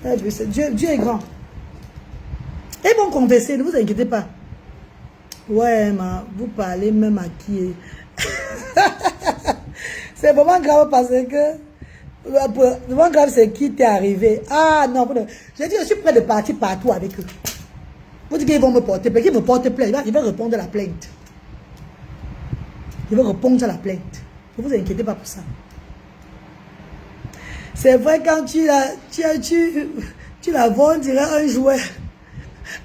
Dieu est grand. Ils vont converser, ne vous inquiétez pas. Ouais, vous parlez même à qui? C'est vraiment grave parce que... Vraiment grave, c'est qui t'est arrivé. Ah non, j'ai dit, je suis prêt de partir partout avec eux. Vous dites qu'ils vont me porter plainte. Ils me portent plainte. Ils vont répondre à la plainte. Ils vont répondre à la plainte. Ne vous inquiétez pas pour ça. C'est vrai, quand tu la vends, on dirait un jouet.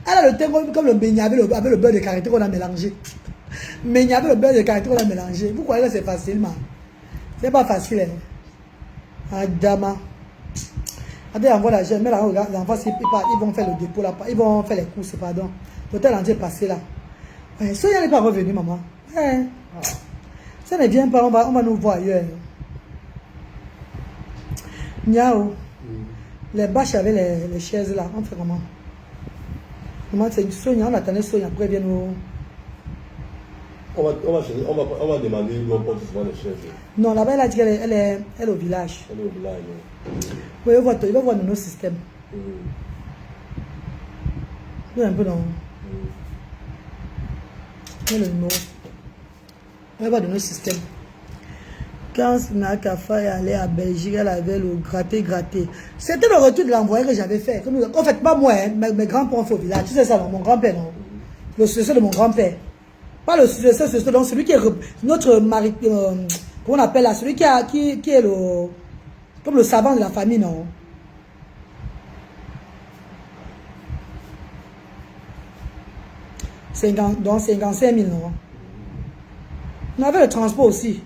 Elle a le teint comme le beignet avec le beurre de karité qu'on a mélangé. Beignet avec le beurre de karité qu'on a mélangé. Vous croyez que c'est facile, man? C'est pas facile, hein? Adama. Attends, envoie la jeune. Mais là, regarde, les enfants, ils vont faire le dépôt là. Ils vont faire les courses, pardon. L'hôtel entier est passé là. Ouais, Sonia n'est pas revenue, maman. Ouais. Ça ne vient pas, on va nous voir ailleurs. Niao. Les bâches avec les chaises là, on fait comment? Maman, c'est une Sonia, on attendait Sonia, après viens nous. On va demander où on porte souvent les chaises. Non, là-bas, elle a dit qu'elle est au village. Elle est au village. Oui, il va voir nos systèmes. Oui, un peu non. Quel est le numéro? Elle va voir nos systèmes. Quand Nakafa est allé à Belgique, elle avait le gratté. C'était le retour de l'envoyé que j'avais fait. En fait, pas moi, hein, mes grands-parents ont fait au village. Tu sais ça, non? Mon grand-père, non? Le successeur de mon grand-père. Pas le successeur, donc celui qui est notre mari, comment on appelle là, celui qui est le, comme le savant de la famille, non? Donc 55 000, non? On avait le transport aussi.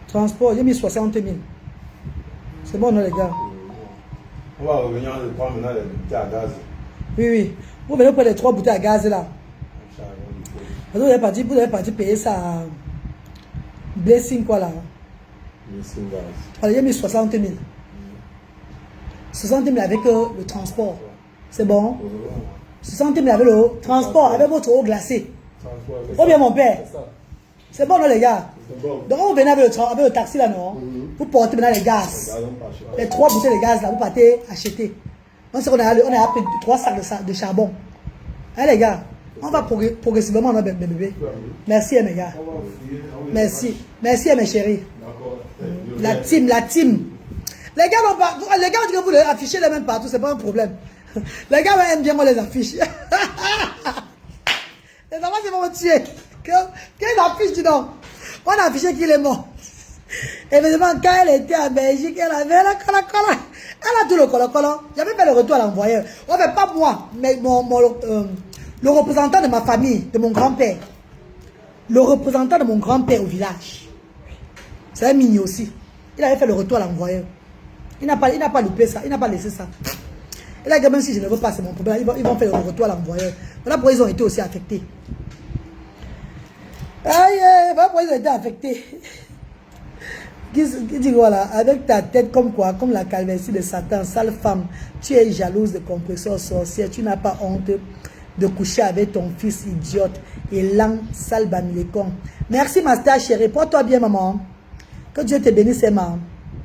Transport, j'ai mis 60 000. C'est bon, non, les gars? On va revenir en prendre maintenant les bouteilles à gaz. Oui. Vous venez pour les 3 bouteilles à gaz là. Vous avez parti payer ça à Blessing quoi là. Blessing gaz. Alors, j'ai mis 60 000. 60 000 avec le transport. C'est bon? 60 000 avec le transport, avec votre eau glacée. Oh bien mon père. C'est bon non les gars? Donc vous venez avec le taxi là non? Vous portez maintenant les gaz. Les 3 bouteilles de gaz là, vous partez acheter. Donc on a pris 3 sacs de charbon. Hein les gars? On va progressivement, mes bébés. Merci, mes gars. Merci. Merci, mes chéris. La team. Les gars, on dit que vous les affichez les mêmes partout, c'est pas un problème. Les gars aiment bien moi les affiches. Les enfants, c'est pour me tuer. Quelle affiche, dis donc? On a affiché qu'il est mort. Évidemment, quand elle était en Belgique, elle avait la cola. Elle a tout le cola. J'avais fait le retour à l'envoyeur. On fait pas moi, mais le représentant de ma famille, de mon grand-père. Le représentant de mon grand-père au village. C'est un mini aussi. Il avait fait le retour à l'envoyeur. Il n'a pas loupé ça. Il n'a pas laissé ça. Il a dit même si je ne veux pas, c'est mon problème. Ils vont faire le retour à l'envoyeur. Voilà pourquoi ils ont été aussi affectés. Voilà pourquoi ils ont été affectés. Qui dit voilà, avec ta tête comme quoi, comme la calvitie de Satan, sale femme, tu es jalouse de compresseur sorcière, tu n'as pas honte de coucher avec ton fils idiote et lent, sale bamilécon. Merci ma star chérie, porte-toi bien maman. Que Dieu te bénisse maman.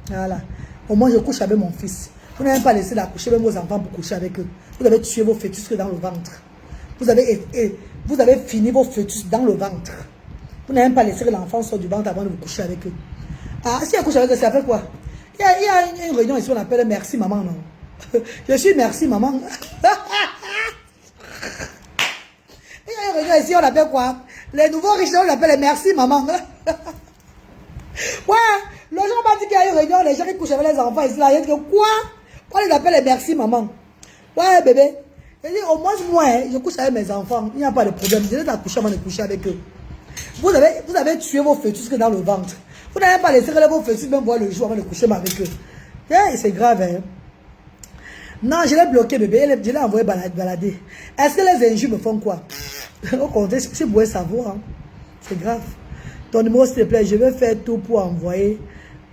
Voilà. Au moins je couche avec mon fils. Vous n'avez pas laissé d'accoucher même vos enfants pour coucher avec eux. Vous avez tué vos fœtus dans le ventre. Vous avez fini vos fœtus dans le ventre. Vous n'avez pas laissé que l'enfant sorte du ventre avant de vous coucher avec eux. Ah, si elle couche avec eux, ça fait quoi? Il y a une réunion ici, on appelle merci maman, non? Je suis merci maman. Il y a une réunion ici, on appelle quoi? Les nouveaux riches, on l'appelle merci maman. Ouais, le jour m'a dit qu'il y a une réunion, les gens qui couchent avec les enfants ici, là, il dit quoi? On les appelle les merci maman. Ouais, bébé. Je dis, au moins, moi, je couche avec mes enfants, il n'y a pas de problème. Je vais accoucher avant de coucher avec eux. Vous avez tué vos fœtus dans le ventre. Vous n'avez pas laissé vos fœtus même voir le jour avant de coucher avec eux. C'est grave, hein. Non, je l'ai bloqué, bébé. Je l'ai envoyé balader. Est-ce que les injures me font quoi? Au contraire, si vous pouvez savoir, hein, c'est grave. Ton numéro, s'il te plaît, je vais faire tout pour envoyer.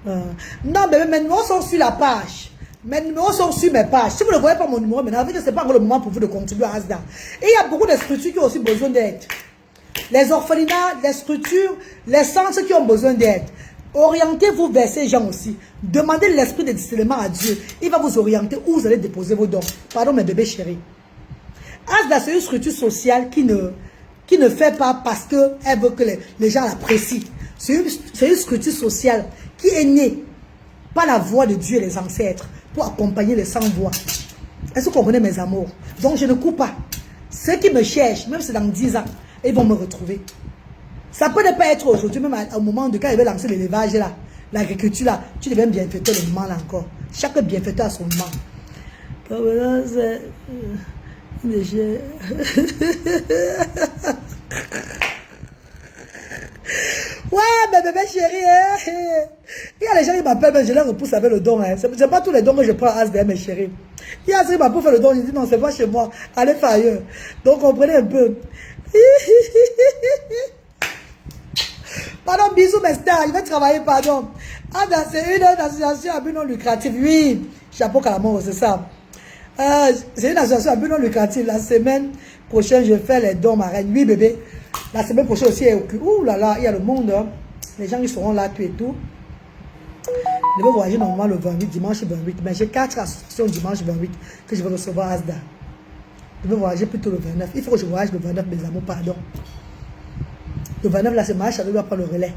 Non, bébé, mes numéros sont sur la page. Mes numéros sont sur mes pages. Si vous ne voyez pas mon numéro maintenant, ce n'est pas encore le moment pour vous de contribuer à Asda. Et il y a beaucoup de structures qui ont aussi besoin d'aide. Les orphelinats, les structures, les centres qui ont besoin d'aide. Orientez-vous vers ces gens aussi. Demandez l'esprit de discernement à Dieu. Il va vous orienter où vous allez déposer vos dons. Pardon, mes bébés chéris. Asda, c'est une structure sociale qui ne fait pas parce qu'elle veut que les gens l'apprécient. C'est une structure sociale qui est née par la voix de Dieu et les ancêtres pour accompagner les sans-voix. Est-ce que vous comprenez, mes amours? Donc, je ne coupe pas. Ceux qui me cherchent, même si c'est dans 10 ans, ils vont me retrouver. Ça peut ne pas être aujourd'hui, même au moment de quand il veut lancer l'élevage, là, l'agriculture, là, tu deviens bienfaiteur le moment là encore. Chaque bienfaiteur a son moment. Ouais, mais bébé chéri, il y a les gens qui m'appellent, mais je les repousse avec le don. Hein. C'est pas tous les dons que je prends à ASDM, mes chéris. Il y a ceux qui m'appellent faire le don, je dis non, c'est pas chez moi, allez faire ailleurs. Donc comprenez un peu. Pardon, bisous mes stars, je vais travailler, pardon. Ah, c'est une association à but non lucratif, oui. Chapeau Calamon, c'est ça. C'est une association à but non lucratif. La semaine prochaine, je fais les dons, ma reine. Oui, bébé. La semaine prochaine aussi, ouh là là, il y a le monde. Hein. Les gens qui seront là, tout et tout. Je vais voyager normalement le 28, dimanche 28. Mais j'ai 4 associations dimanche 28 que je vais recevoir à Asda. Je vais voyager plutôt le 29. Il faut que je voyage le 29, mes amours, pardon. Le 29, là, c'est ma chérie, elle va prendre le relais.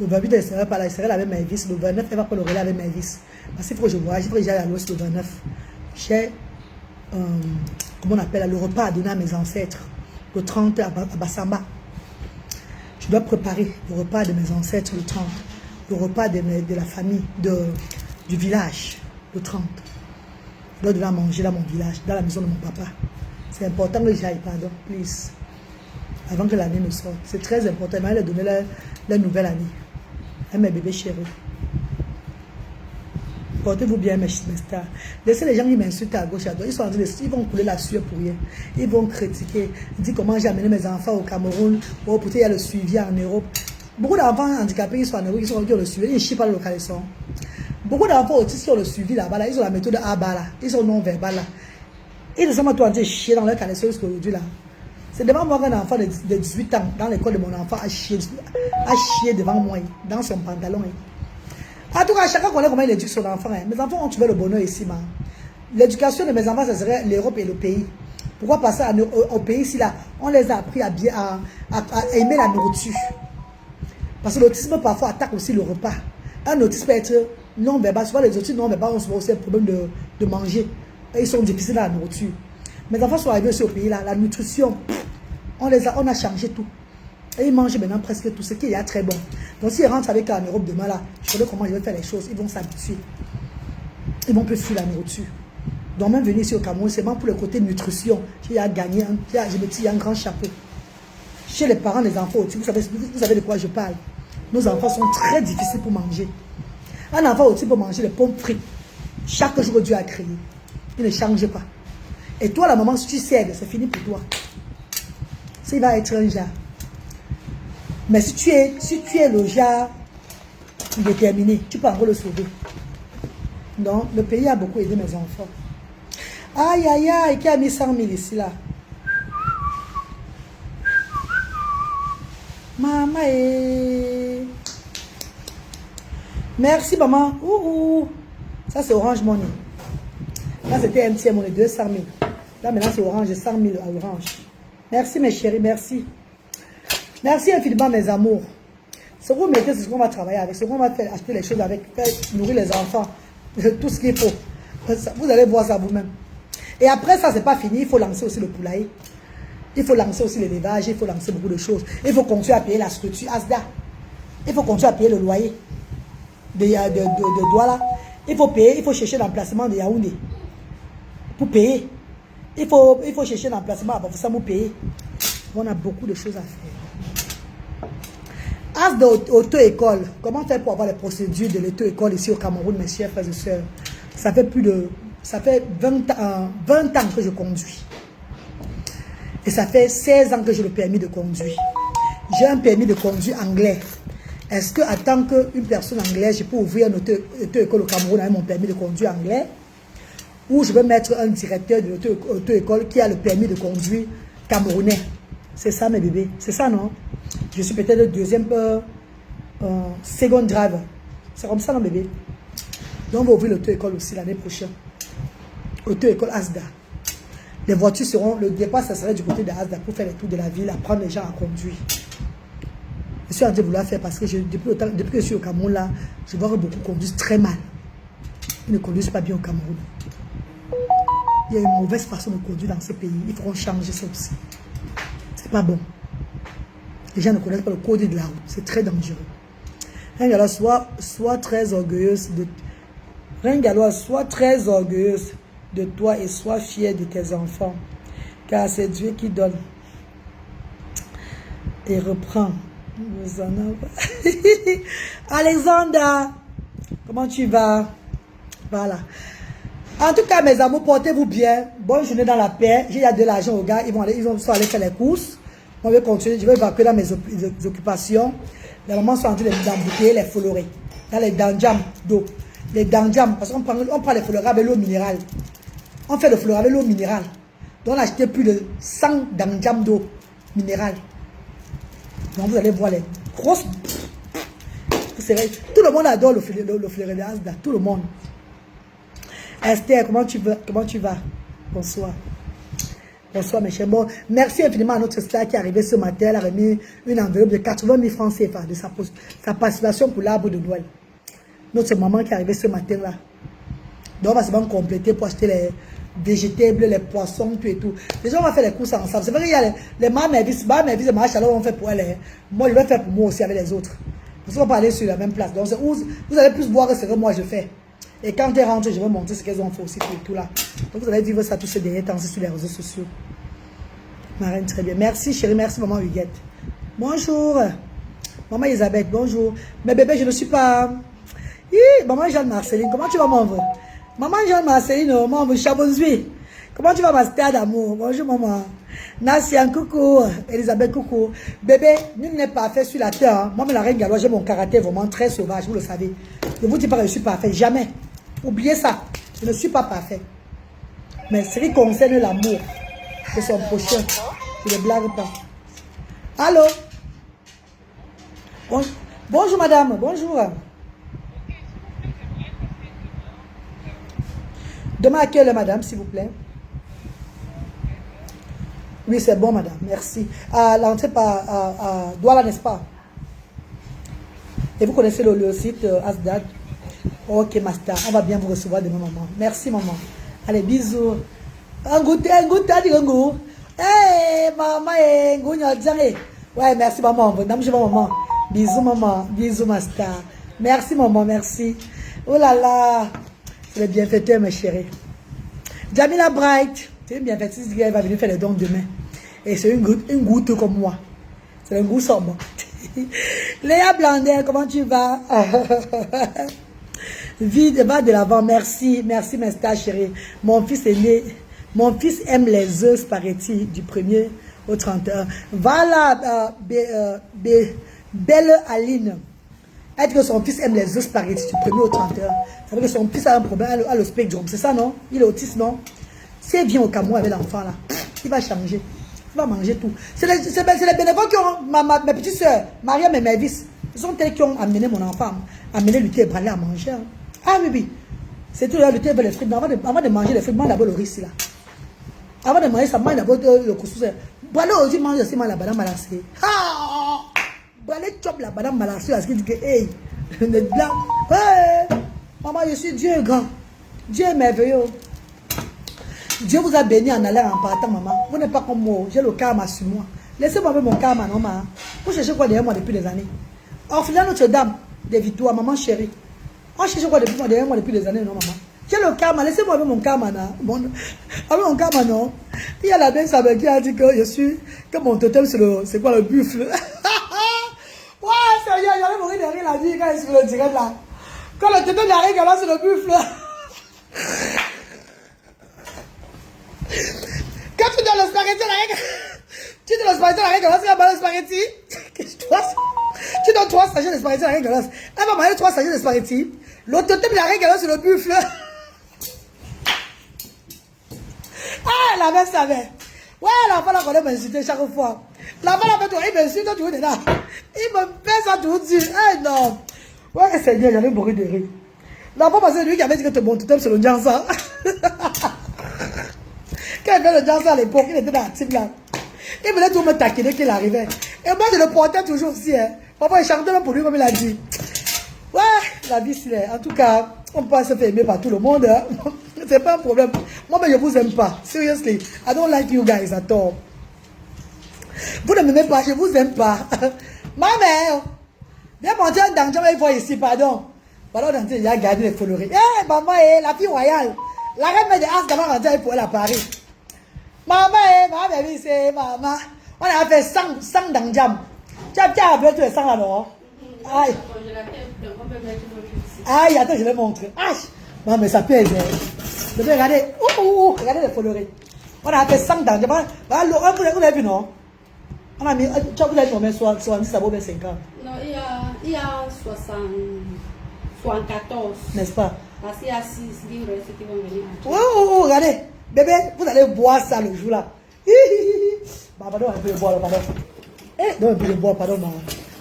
Le 28, elle serait pas là, elle serait là avec Maëvis. Le 29, elle va prendre le relais avec Maëvis. Parce qu'il faut que je voyage, il faut que j'aille à l'ouest le 29. J'ai, comment on appelle, le repas à donner à mes ancêtres. Le 30 à Bassamba. Je dois préparer le repas de mes ancêtres le 30. Le repas de la famille, du village, le 30. Je dois donner à manger dans mon village, dans la maison de mon papa. C'est important que j'aille, pardon, please. Avant que l'année ne sorte. C'est très important. Il m'a donné la nouvelle année. À mes bébés chéris. Portez-vous bien, mes stars. Laissez les gens qui m'insultent à gauche, à droite. Ils vont couler la sueur pour rien. Ils vont critiquer. Ils disent comment j'ai amené mes enfants au Cameroun. Oh, peut-être il y a le suivi en Europe. Beaucoup d'enfants handicapés qui sont en Europe, qui ont le suivi. Ils ne chient pas le localisation. Beaucoup d'enfants autistes qui ont le suivi là-bas. Là, ils ont la méthode ABA là. Ils sont non-verbal là. Ils ne sont pas tout entiers chier dans leur caleçon jusqu'à aujourd'hui là. C'est devant moi qu'un enfant de 18 ans, dans l'école de mon enfant, a chié devant moi, dans son pantalon. En tout cas, chacun connaît comment il éduque son enfant. Hein. Mes enfants ont trouvé le bonheur ici. L'éducation de mes enfants, ce serait l'Europe et le pays. Pourquoi passer au pays ici là? On les a appris à aimer la nourriture. Parce que l'autisme parfois attaque aussi le repas. Un autisme peut être non-verbal. Souvent les autistes non-verbal ont souvent aussi un problème de manger. Et ils sont difficiles à la nourriture. Mes enfants sont arrivés aussi au pays là. La nutrition, on a changé tout. Et ils mangent maintenant presque tout ce qui est très bon. Donc s'ils rentrent avec en Europe demain là, je sais comment ils vont faire les choses. Ils vont s'habituer. Ils vont plus fuir la nourriture. Donc même venir ici au Cameroun, c'est vraiment pour le côté nutrition. J'ai à gagner, je me tire un grand chapeau. Chez les parents des enfants, vous savez de quoi je parle. Nos enfants sont très difficiles pour manger. Un enfant aussi peut manger les pommes frites. Chaque jour que Dieu a créé. Il ne change pas. Et toi, la maman, si tu cèdes, c'est fini pour toi. Ça, il va être un genre. Mais si tu es le genre déterminé, tu peux encore le sauver. Donc, le pays a beaucoup aidé mes enfants. Aïe, aïe, aïe, qui a mis 100 000 ici, là? Maman, merci, maman. Ouh. Ça, c'est Orange Money. Là, c'était MTN Money, 200 000. Là, maintenant, c'est Orange, 100 000 à Orange. Merci, mes chéris, merci. Merci infiniment, mes amours. Ce que vous mettez, c'est ce qu'on va travailler avec. Ce qu'on va faire, acheter les choses avec, faire nourrir les enfants. Tout ce qu'il faut. Vous allez voir ça vous-même. Et après ça, c'est pas fini. Il faut lancer aussi le poulailler. Il faut lancer aussi l'élevage. Il faut lancer beaucoup de choses. Il faut continuer à payer la structure ASDA. Il faut continuer à payer le loyer de Douala. Il faut payer. Il faut chercher l'emplacement de Yaoundé. Pour payer. Il faut chercher l'emplacement à Bafoussam pour payer. On a beaucoup de choses à faire. As d'auto-école, comment faire pour avoir les procédures de l'auto-école ici au Cameroun, mes chers frères et sœurs? Ça fait 20 ans que je conduis. Et ça fait 16 ans que j'ai le permis de conduire. J'ai un permis de conduire anglais. Est-ce que, en tant qu'une personne anglaise, je peux ouvrir une auto-école au Cameroun avec mon permis de conduire anglais? Ou je vais mettre un directeur de l'auto-école qui a le permis de conduire camerounais? C'est ça, mes bébés. C'est ça, non? Je suis peut-être le deuxième second driver. C'est comme ça, non, bébé? Donc, on va ouvrir l'auto-école aussi l'année prochaine. Auto-école Asda. Les voitures seront, le départ, ça serait du côté de Asda pour faire les tours de la ville, apprendre les gens à conduire. Je suis en train de vouloir faire parce que depuis que je suis au Cameroun, là, je vois que beaucoup conduisent très mal. Ils ne conduisent pas bien au Cameroun. Il y a une mauvaise façon de conduire dans ce pays. Il faut changer ça aussi. C'est pas bon. Les gens ne connaissent pas le code de la route. C'est très dangereux. Ringalois, sois très orgueilleuse de... Ringalois, sois très orgueilleuse de toi et sois fière de tes enfants. Car c'est Dieu qui donne et reprend. Alexandra, comment tu vas? Voilà. En tout cas, mes amours, portez-vous bien. Bonne journée dans la paix. J'ai de l'argent aux gars. Ils vont aller faire les courses. On va continuer. Je vais évacuer dans mes occupations. Les mamans sont en train d'embouteiller les florets. Dans les danjams d'eau. Les danjams, parce qu'on prend les florets avec l'eau minérale. On fait le fleuret avec l'eau minérale. Donc on a acheté plus de 100 danjams d'eau minérale. Donc vous allez voir les grosses... Tout le monde adore le fleuret de Asda. Tout le monde. Esther, comment tu vas? Bonsoir. Bonsoir mes chers. Bon, merci infiniment à notre star qui est arrivée ce matin. Elle a remis une enveloppe de 80 000 francs CFA de sa participation pour l'arbre de Noël. Notre maman qui est arrivée ce matin là. Donc on va seulement compléter pour acheter les végétables, les poissons, tout et tout. Déjà on va faire les courses ensemble. C'est vrai qu'il y a les Marmervis et Marchalot on fait pour elle. Moi je vais faire pour moi aussi avec les autres. Parce qu'on va aller sur la même place. Donc vous allez plus voir ce que moi je fais. Et quand elles rentrent, je vais montrer ce qu'elles ont fait aussi, tout là. Donc vous allez vivre ça tous ces derniers temps sur les réseaux sociaux. Ma reine, très bien. Merci chérie, merci maman Huguette. Bonjour. Maman Elisabeth, bonjour. Mais bébé, je ne suis pas... Maman Jeanne-Marceline, comment tu vas mon vrai? Maman Jeanne-Marceline, mon Chabonzui. Comment tu vas ma star d'amour? Bonjour maman. Nassian, coucou. Elisabeth, coucou. Bébé, nul n'est parfait sur la terre. Hein. Moi, la reine Galois, j'ai mon caractère vraiment très sauvage, vous le savez. Je vous dis pas que je suis parfait, jamais. Oubliez ça. Je ne suis pas parfait. Mais ce qui concerne l'amour de son prochain, je ne blague pas. Allô? Bonjour madame, bonjour. Demain à quelle heure madame, s'il vous plaît? Oui, c'est bon madame, merci. À l'entrée par Douala, n'est-ce pas? Et vous connaissez le site Asdad? Ok, Master, on va bien vous recevoir demain, maman. Merci, maman. Allez, bisous. Un goût, hey, maman, ouais, merci, maman. Maman. Bisous, maman. Bisous, Master. Merci, maman, merci. Oh là là. C'est le bienfaiteur, mes chéris. Jamila Bright. C'est une bienfaitrice qui va venir faire les dons demain. Et c'est une goutte comme moi. C'est un goût sombre. Léa Blander, comment tu vas? Vide, va de l'avant, merci, merci mes stars chérie. Mon fils est né, mon fils aime les œufs spaghetti du 1er au 31. Voilà, Belle Aline. Est-ce que son fils aime les œufs spaghetti du 1er au 31? Ça veut dire que son fils a un problème à le spectrum, c'est ça non? Il est autiste non? S'il vient au Cameroun avec l'enfant là, il va changer. Il va manger tout. C'est les bénévoles qui ont, mes petites soeurs, Mariam et Mavis, ce sont elles qui ont amené mon enfant, amené le thé et branlé à manger. Hein. Ah oui, oui. C'est tout là, le thé avec les frites. Avant de manger les frites, mange d'abord le riz là. Avant de manger ça, mange d'abord le couscous. Branlé aussi mange aussi la banane malassée. Ah! Branlé chop la banane malassée parce qu'il dit que, hey, le blanc. Hey! Maman, je suis Dieu grand. Dieu est merveilleux. Dieu vous a béni en allant en partant, maman. Vous n'êtes pas comme moi. J'ai le karma sur moi. Laissez-moi avec mon karma, non, maman. Vous cherchez quoi derrière moi depuis des années? Orphelinat Notre-Dame, des victoires, maman chérie. On cherche quoi derrière moi depuis des années, non, maman? J'ai le karma. Laissez-moi avec mon karma, non. Avec mon karma, non. Il y a la belle Sabelle qui a dit que je suis. Que mon totem, c'est quoi le buffle? Ouais, sérieux, j'allais mourir de rire la vie quand il se le dirait là. Quand le totem arrive, alors c'est le buffle. Quand tu donnes le spaghetti à la règle, tu donnes le spaghetti à la règle, c'est la balle de spaghetti. Tu donnes 3 sachets de spaghetti à la règle, elle va manger 3 sachets de spaghetti. L'autre totem de la règle, c'est le buffle. Ah, la mère savait. Ouais, l'enfant là qu'on a m'insulté chaque fois. L'enfant là fait toi, il m'insulte, tu vois dedans. Il me fait ça tout de suite. Eh non. Ouais, Seigneur, j'avais beaucoup de rire. D'abord, parce que lui qui avait dit que ton totem, c'est le Jansa. Quand il fait le Jansa à l'époque, il était dans la team là. Il voulait tout me taquiner qu'il arrivait. Et moi, je le portais toujours aussi. Hein. Papa, il chantait même pour lui, comme il a dit. Ouais, la vie, c'est... En tout cas, on peut se faire aimer par tout le monde. Hein. C'est pas un problème. Moi, mais je vous aime pas. Seriously. I don't like you guys at all. Vous ne m'aimez pas, je vous aime pas. Ma mère, viens monter un danger une fois ici, pardon. Pardon, il a gardé les foloris. Eh, maman, la fille royale. La reine de As d'abord rentrer pour elle à Paris. Maman, ma bébé, c'est maman. On a fait 100 danjam. Tu as appelé tous les 100 alors. Aïe. Aïe, attends, je vais montrer. Aïe. Non, mais ça pèse. Regardez. Regardez les foloris. On a fait 100 danjam. Vous avez vu, non? On a mis, tu as vu combien? 70, ça vaut bien 50. Non, il y a 74. N'est-ce pas? Parce qu'il y a 6 livres qui vont venir. Regardez. Bébé, vous allez boire ça le jour là. Bah, pardon, un peu de boire là, pardon. Eh, non, un peu de boire, pardon, maman.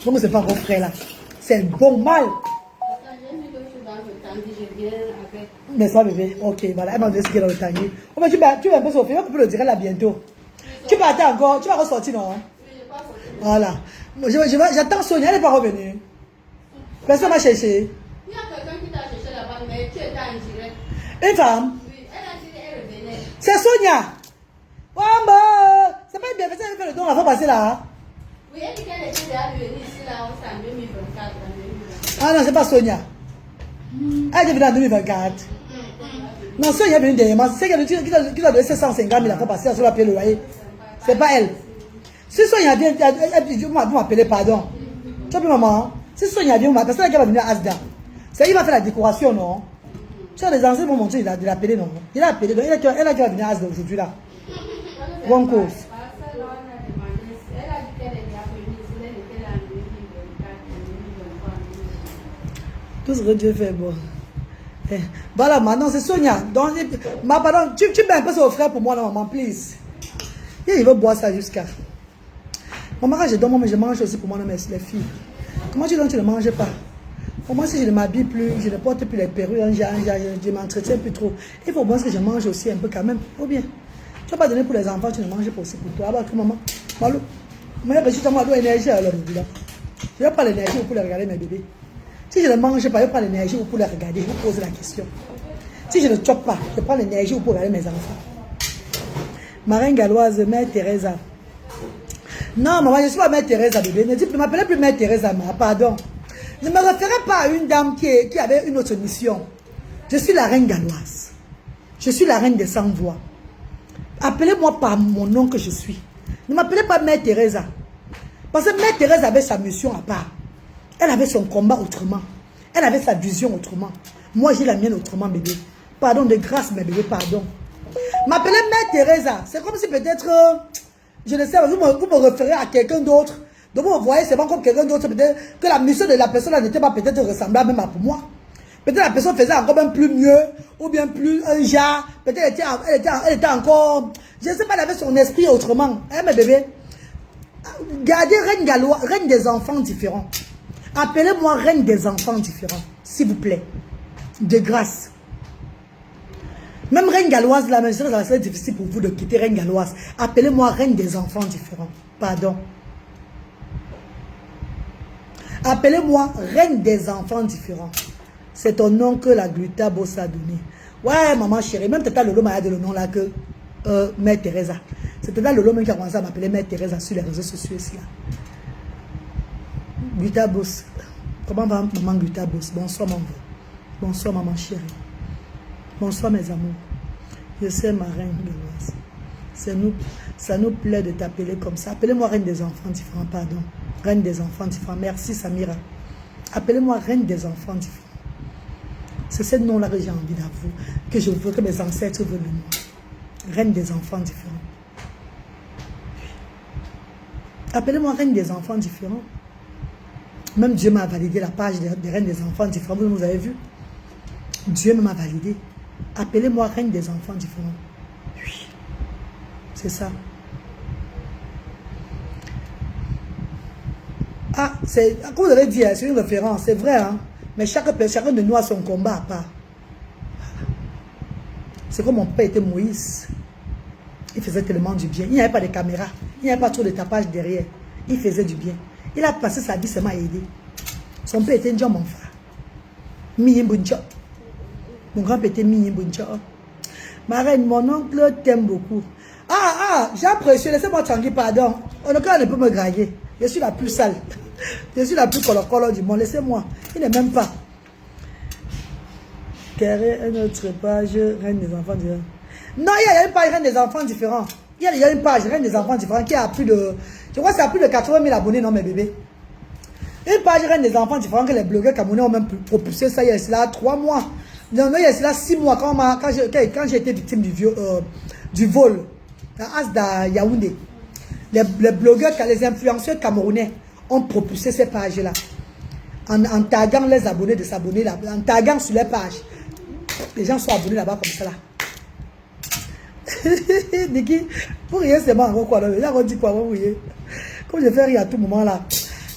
Donc, c'est pas encore frais là. C'est bon mal. Attends, j'ai mis quelque chose dans le tangi, je viens avec. N'est-ce pas, bébé? Ok, voilà. Elle m'a dit ce qu'il y a dans le tangi. Oh, mais tu vas un peu souffrir, on peut le dire là bientôt. Tu vas attendre encore, tu vas ressortir, non? Voilà. J'attends Sonia, elle n'est pas revenue. Personne m'a cherché. Il y a quelqu'un qui t'a cherché là-bas, mais tu étais en direct. Une femme? Oui, elle a dit qu'elle revenait. C'est Sonia. Oh, bah, c'est pas bien, elle fait le don la fois passée là. Oui, elle dit qu'elle était déjà venue ici là, c'est en 2024. Ah non, c'est pas Sonia. Elle est venue en 2024. Non, Sonia est venue dernièrement. C'est quelqu'un qui doit donner 750 000 la fois passée sur la payer le loyer. C'est pas elle. Si Sonia vient, vous m'appelez, pardon. Tu as vu, maman? Si Sonia vient, parce qu'elle va venir à Asda. C'est elle qui va faire la décoration, non? Tu as des anciens vont montrer, il a appelé, non? Il a appelé, donc elle a qui va venir à Asda aujourd'hui, là. Bonne cause. Tout ce que Dieu fait, bon. Eh, voilà, maintenant, c'est Sonia. Donc, pardon, tu mets un peu sur le frère pour moi, là, maman, please. Et il veut boire ça jusqu'à... Maman, quand je dors, moi, je mange aussi pour moi, les filles. Comment tu ne manges pas? Pour moi, si je ne m'habille plus, je ne porte plus les perruques, je ne m'entretiens plus trop. Il faut voir ce que je mange aussi un peu quand même. Ou bien, tu ne vas pas donner pour les enfants, tu ne manges pas aussi pour toi. Ah bah, maman, malou. Mais je suis en énergie à l'heure là. Je ne vais pas l'énergie pour les regarder mes bébés. Si je ne mange pas, je prends l'énergie pour les regarder. Je vous pose la question. Si je ne chope pas, je prends l'énergie pour regarder mes enfants. Marine Galloise, Mère Teresa. Non, maman, je ne suis pas Mère Teresa, bébé. Ne m'appelez plus Mère Teresa, pardon. Ne me référez pas à une dame qui avait une autre mission. Je suis la reine galloise. Je suis la reine des sans-voix. Appelez-moi par mon nom que je suis. Ne m'appelez pas Mère Teresa. Parce que Mère Teresa avait sa mission à part. Elle avait son combat autrement. Elle avait sa vision autrement. Moi, j'ai la mienne autrement, bébé. Pardon, de grâce, mes bébés, pardon. M'appeler Mère Teresa, c'est comme si peut-être, je ne sais pas, vous me référez à quelqu'un d'autre. Donc vous voyez, c'est pas comme quelqu'un d'autre, peut-être que la mission de la personne n'était pas peut-être ressemblable même à pour moi. Peut-être la personne faisait encore même plus mieux, ou bien plus un genre, peut-être elle était encore, je ne sais pas, elle avait son esprit autrement. Hein, mes bébés? Gardez reine galloise, reine des enfants différents. Appelez-moi reine des enfants différents, s'il vous plaît. De grâce. Même reine galloise, là, ça va être difficile pour vous de quitter reine galloise. Appelez-moi reine des enfants différents. Pardon. Appelez-moi reine des enfants différents. C'est ton nom que la Gluta Boss a donné. Ouais, maman chérie, même Tata Lolo m'a donné le nom là que Mère Teresa. C'est Tata Lolo même qui a commencé à m'appeler Mère Teresa sur les réseaux sociaux ici. Gluta Boss. Comment va maman Gluta Boss? Bonsoir maman. Bonsoir maman chérie. Bonsoir mes amours. Je sais ma reine galloise. Ça nous plaît de t'appeler comme ça. Appelez-moi reine des enfants différents, pardon. Reine des enfants différents. Merci Samira. Appelez-moi reine des enfants différents. C'est ce nom-là que j'ai envie d'avouer, que je veux que mes ancêtres veulent le nom. Reine des enfants différents. Appelez-moi reine des enfants différents. Même Dieu m'a validé la page des reines des enfants différents. Vous avez vu? Dieu m'a validé. Appelez-moi reine des enfants différents. Oui. C'est ça. Ah, c'est, comme vous avez dit, c'est une référence, c'est vrai, hein? Mais chacun de nous a son combat à part. C'est comme mon père était Moïse. Il faisait tellement du bien. Il n'y avait pas de caméra. Il n'y avait pas trop de tapage derrière. Il faisait du bien. Il a passé sa vie seulement à aider. Son père était un mon frère. Mon grand-père était Miyimbuncha. Ma reine, mon oncle t'aime beaucoup. J'ai apprécié. Laissez-moi tranquille, pardon. On ne peut me grailler. Je suis la plus sale. Je suis la plus color du monde. Laissez-moi. Il n'est même pas. Carré, une autre page, Reine des enfants différents. Non, il y a une page Reine des enfants différents. Il y a une page Reine des enfants différents qui a plus de... Je crois que ça a plus de 80 000 abonnés, non, mes bébés. Une page Reine des enfants différents que les blogueurs camerounais ont même propulsé ça il y a cela 3 mois. Non, il y a cela 6 mois quand j'ai été victime du vol à Asda Yaoundé. Les blogueurs, les influenceurs camerounais ont propulsé ces pages-là. En taguant les abonnés de s'abonner là, en taguant sur les pages. Les gens sont abonnés là-bas comme ça là. Niki, pour rien c'est moi encore quoi là. Là on dit quoi vous voyez. Comme je fais rire à tout moment là.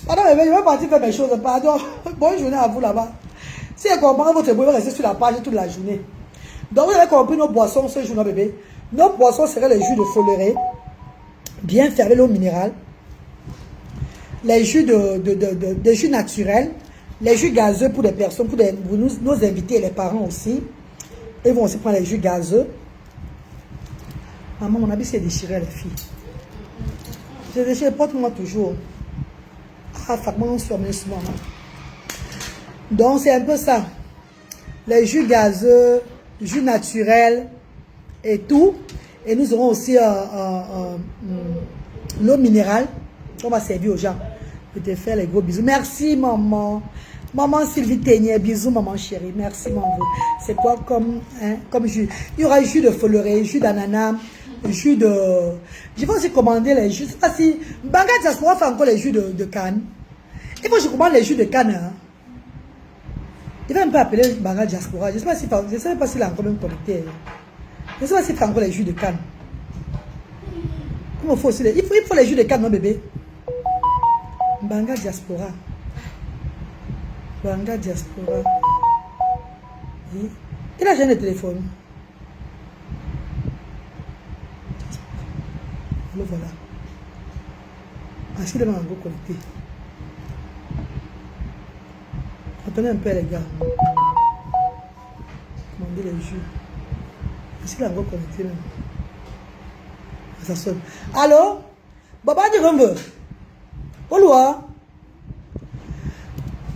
Pardon, je vais partir faire mes choses. Pardon. Bonne journée à vous là-bas. Si vous comprenez votre bruit, rester sur la page toute la journée. Donc vous avez compris nos boissons ce jour, bébé. Nos boissons seraient les jus de foléré, bien fermés l'eau minérale. Les jus des jus naturels, les jus gazeux pour des personnes, pour nos invités et les parents aussi. Ils vont aussi prendre les jus gazeux. Maman, mon habit s'est déchiré, les filles. C'est déchiré, porte-moi toujours. Ah, fakman, on se remet souvent. Donc, c'est un peu ça. Les jus gazeux, jus naturels et tout. Et nous aurons aussi l'eau minérale. On va servir aux gens. Je te fais les gros bisous. Merci, maman. Maman Sylvie Ténier. Bisous, maman chérie. Merci, maman. C'est quoi comme jus? Il y aura jus de foléré, jus d'ananas, jus de... Je vais aussi commander les jus. Je ne sais pas si... Banga Diaspora fait encore les jus de canne. Il faut que je commande les jus de canne. Hein. Il va un peu appeler Banga Diaspora. Je ne sais pas s'il a encore même connecté. Je ne sais pas s'il fait encore les jus de canne. Il faut les jus de canne, mon bébé. Banga Diaspora. Banga Diaspora. Il a jamais de téléphone. Le voilà. Est-ce qu'il est encore connecté? Attendez un peu les gars. Commandez les jus. Est-ce qu'il est encore connecté même? Ça sonne. Allô? Baba du Rumbe. Olua.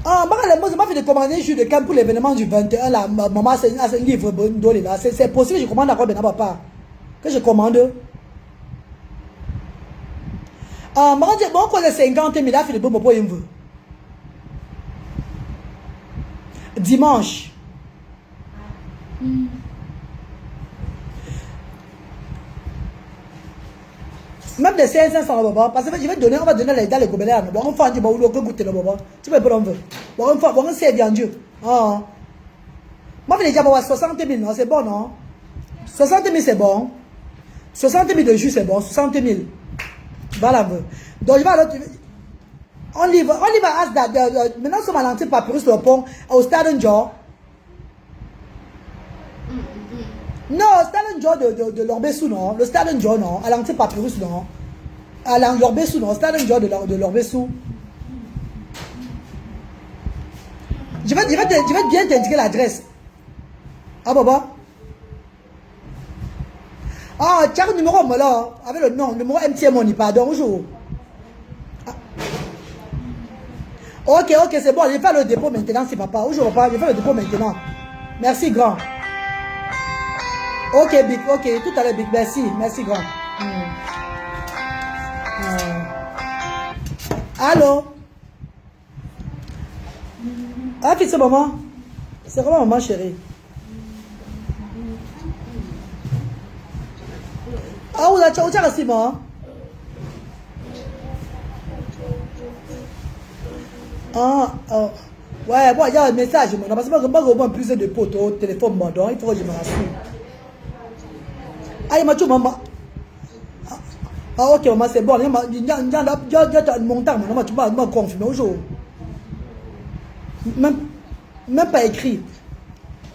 Ah, moi, je m'ai fait de commander un jus de canne pour l'événement du 21. La maman a un livre là. C'est possible que je commande encore maintenant, papa. Que je commande. Ah, moi, je m'ai 50 000 a fait de bon pour une veut. Dimanche. Même des 500 baba, parce que je vais donner, on va donner dans les gobelins. Bon, on fait un petit peu de goûter le baba. Tu peux prendre. Bon, on sait bien Dieu. Ah. Moi, je vais déjà avoir 60 000, non? C'est bon, non? 60 000, c'est bon. 60 000 de jus, c'est bon. 60 000. Voilà. Donc, je vais alors. On y va à Asda. Maintenant, nous sommes à l'entrée Papyrus le pont, au Stade Njor. Non, au Stade Njor de l'Orbessou, non. Le Stade Njor, non. À l'entrée Papyrus, non. À l'Orbessou, non. Au Stade Njor de l'Orbessou. Je vais bien t'indiquer l'adresse. Ah, Baba. Ah, tu as le numéro, là. Avec le nom, le numéro MTM, on y pardon, bonjour. Ok, c'est bon, je vais faire le dépôt maintenant, c'est papa. Aujourd'hui, papa, je vais faire le dépôt maintenant. Merci, grand. Ok, Big, ok, tout à l'heure, Big, merci, grand. Allô? Ah, fils, maman. C'est comment, maman, chérie? Ah, où tu as reçu, maman? Ouais, bon, il y a un message, parce que je vais plus de potes au téléphone, donc il faut que je me rassure. Ah, il m'a dit, maman. Ah, ok, maman, c'est bon. Il y a un montant, maman, tu vas confirmer au jour. Même pas écrit.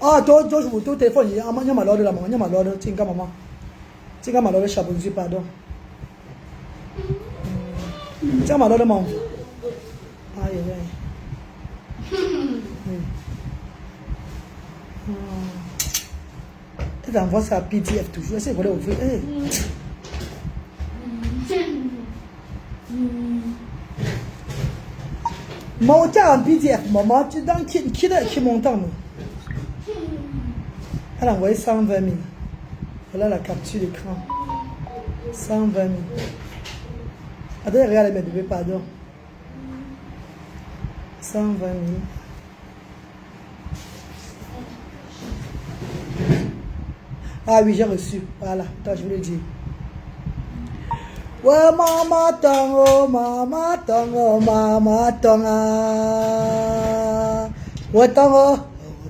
Ah, toi, je vous téléphone. Il y a ma lorde là, maman. Il y a ma lorde. Tiens, maman. Tiens, ma lorde, Chabonzi, pardon. Tiens, ma lorde, maman. Aïe, aïe. Elle envoie ça à PDF toujours. C'est quoi là, ouvrir? Mon temps en PDF, maman, tu dans qui montant? Elle a envoyé 120 000. Voilà la capture d'écran. 120 000. Attends, regarde mes bébés, pardon. 120 000. Ah oui, j'ai reçu. Voilà, attends, je vous le dis. Ouais, maman tango, maman tango, maman tango. Ouais, tango,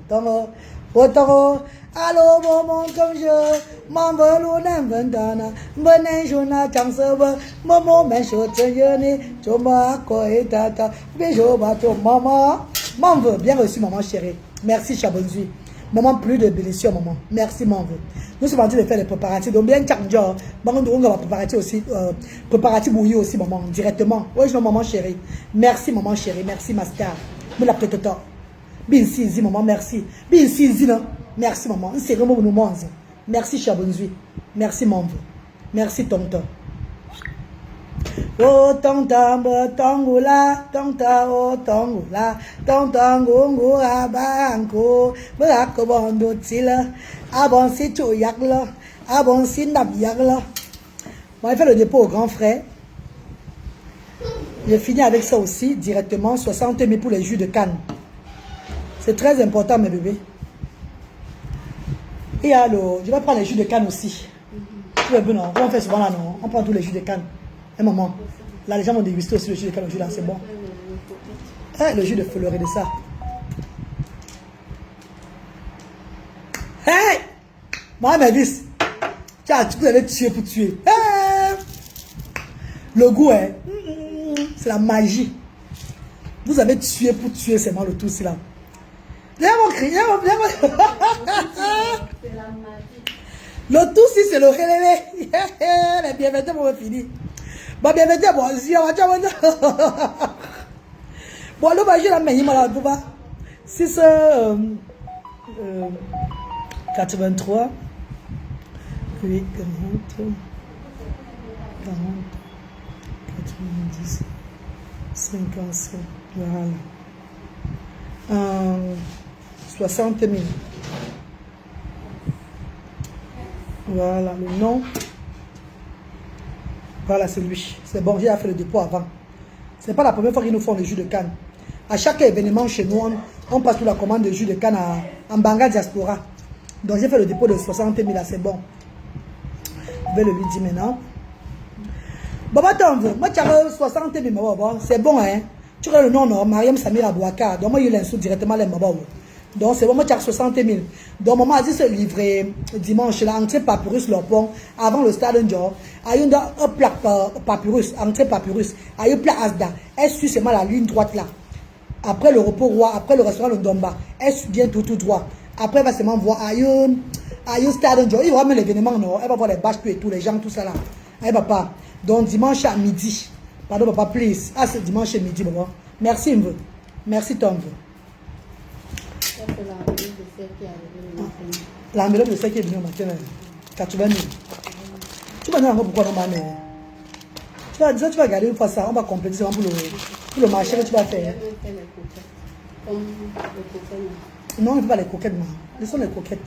tango, ouais, tango. Allô, maman, comme je m'en veux, l'on n'aime pas, venez, je n'ai qu'un seul, maman, mais je te dis, tu m'as quoi et tata, mais je vais ton maman. M'en veux, bien reçu, maman chérie. Merci, Chabonzi. Maman, plus de bénédictions, maman. Merci, maman. Nous sommes en train de faire les préparatifs. Donc, bien, maman, on va préparer aussi, préparatifs bouillis aussi, maman, directement. Oui, je maman chérie. Merci, maman chérie. Merci, ma star. Me la peut-être. Bien, si, maman, merci. Bien, si, non. Merci, maman. C'est vraiment nous, maman. Merci, Chabonzi. Merci, maman. Merci, tonton. Oh, tonton, tongula, tonton, oh, tongula, tonton, gongoura, banco, bracobondo, tila, abon, si tu yakla, abon, si nab yakla. Bon, il fait le dépôt au grand frère. J'ai fini avec ça aussi, directement, 60 000 pour les jus de canne. C'est très important, mes bébés. Et alors, je vais prendre les jus de canne aussi. Tu veux, non? On fait souvent là, non? On prend tous les jus de canne. Un moment. Là, les gens vont déguster aussi le jus de canne. Là, c'est bon. Hein, le jus de fleuret de ça. Hey! Moi, mes vis. Tiens, tu peux aller tuer pour tuer. Hey! Le goût, hein? C'est la magie. Vous avez tué pour tuer, c'est moi le tout, c'est là. Viens mon cri, viens mon. Le tout, si c'est le relais. Les bienvenus vont finir. Bon, bienvenue, bon, si on va dire. Bon, le bagage, la meilleure, là, tu vois. 6, 83. 8, 40, 90, 55, voilà. 60 000. Voilà, le nom. Voilà, c'est lui. C'est bon, j'ai fait le dépôt avant. Ce n'est pas la première fois qu'ils nous font le jus de canne. À chaque événement chez nous, on passe pour la commande de jus de canne en Banga Diaspora. Donc j'ai fait le dépôt de 60 000 là, c'est bon. Je vais le lui dire maintenant. Bon, attends, moi tu as 60 000, bon, c'est bon, hein. Tu as le nom, non, Mariam Samira Bouaka. Donc moi, il l'insulte directement les mamans. Donc c'est bon, moi tu as 60 000. Donc maman a dit se livrer dimanche, là, entrée Papyrus, leur pont, avant le stade Ndior. Il y a un plaque Papyrus, entrée Papyrus. Il y a un plaque Asda. Elle suit seulement la ligne droite là. Après le repos roi, après le restaurant le Domba. Elle suit bien tout droit. Après, elle va seulement voir un stade Ndior. Il va même l'événement, non. Elle va voir les bâches et tout, les gens, tout ça là. Elle va pas. Donc dimanche à midi. Pardon, papa, please. Ah, c'est dimanche à midi, maman. Merci, Mve. Merci, Tom. L'enveloppe de ce qui est venu au matin, 80 000. Tu vas nous pourquoi non, maman? Tu vas regarder une fois ça, on va compléter ça pour le marché que tu vas faire. Non, on ne fait pas les coquettes, maman. Ce sont les coquettes.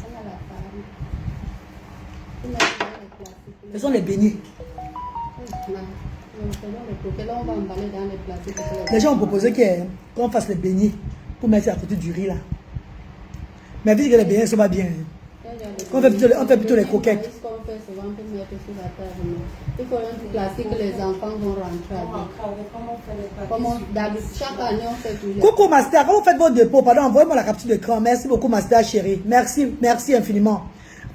Ce sont les beignets. Les gens ont proposé qu'on fasse les beignets pour mettre à côté du riz là. Mais vu que les beignets ne sont pas bien, on fait plutôt les coquettes. Il faut un classique que les enfants vont rentrer avec. Chaque année, on fait toujours. Coucou Master, quand vous faites votre dépôt, pardon, envoyez-moi la capture d'écran. Merci beaucoup Master chérie. Merci infiniment.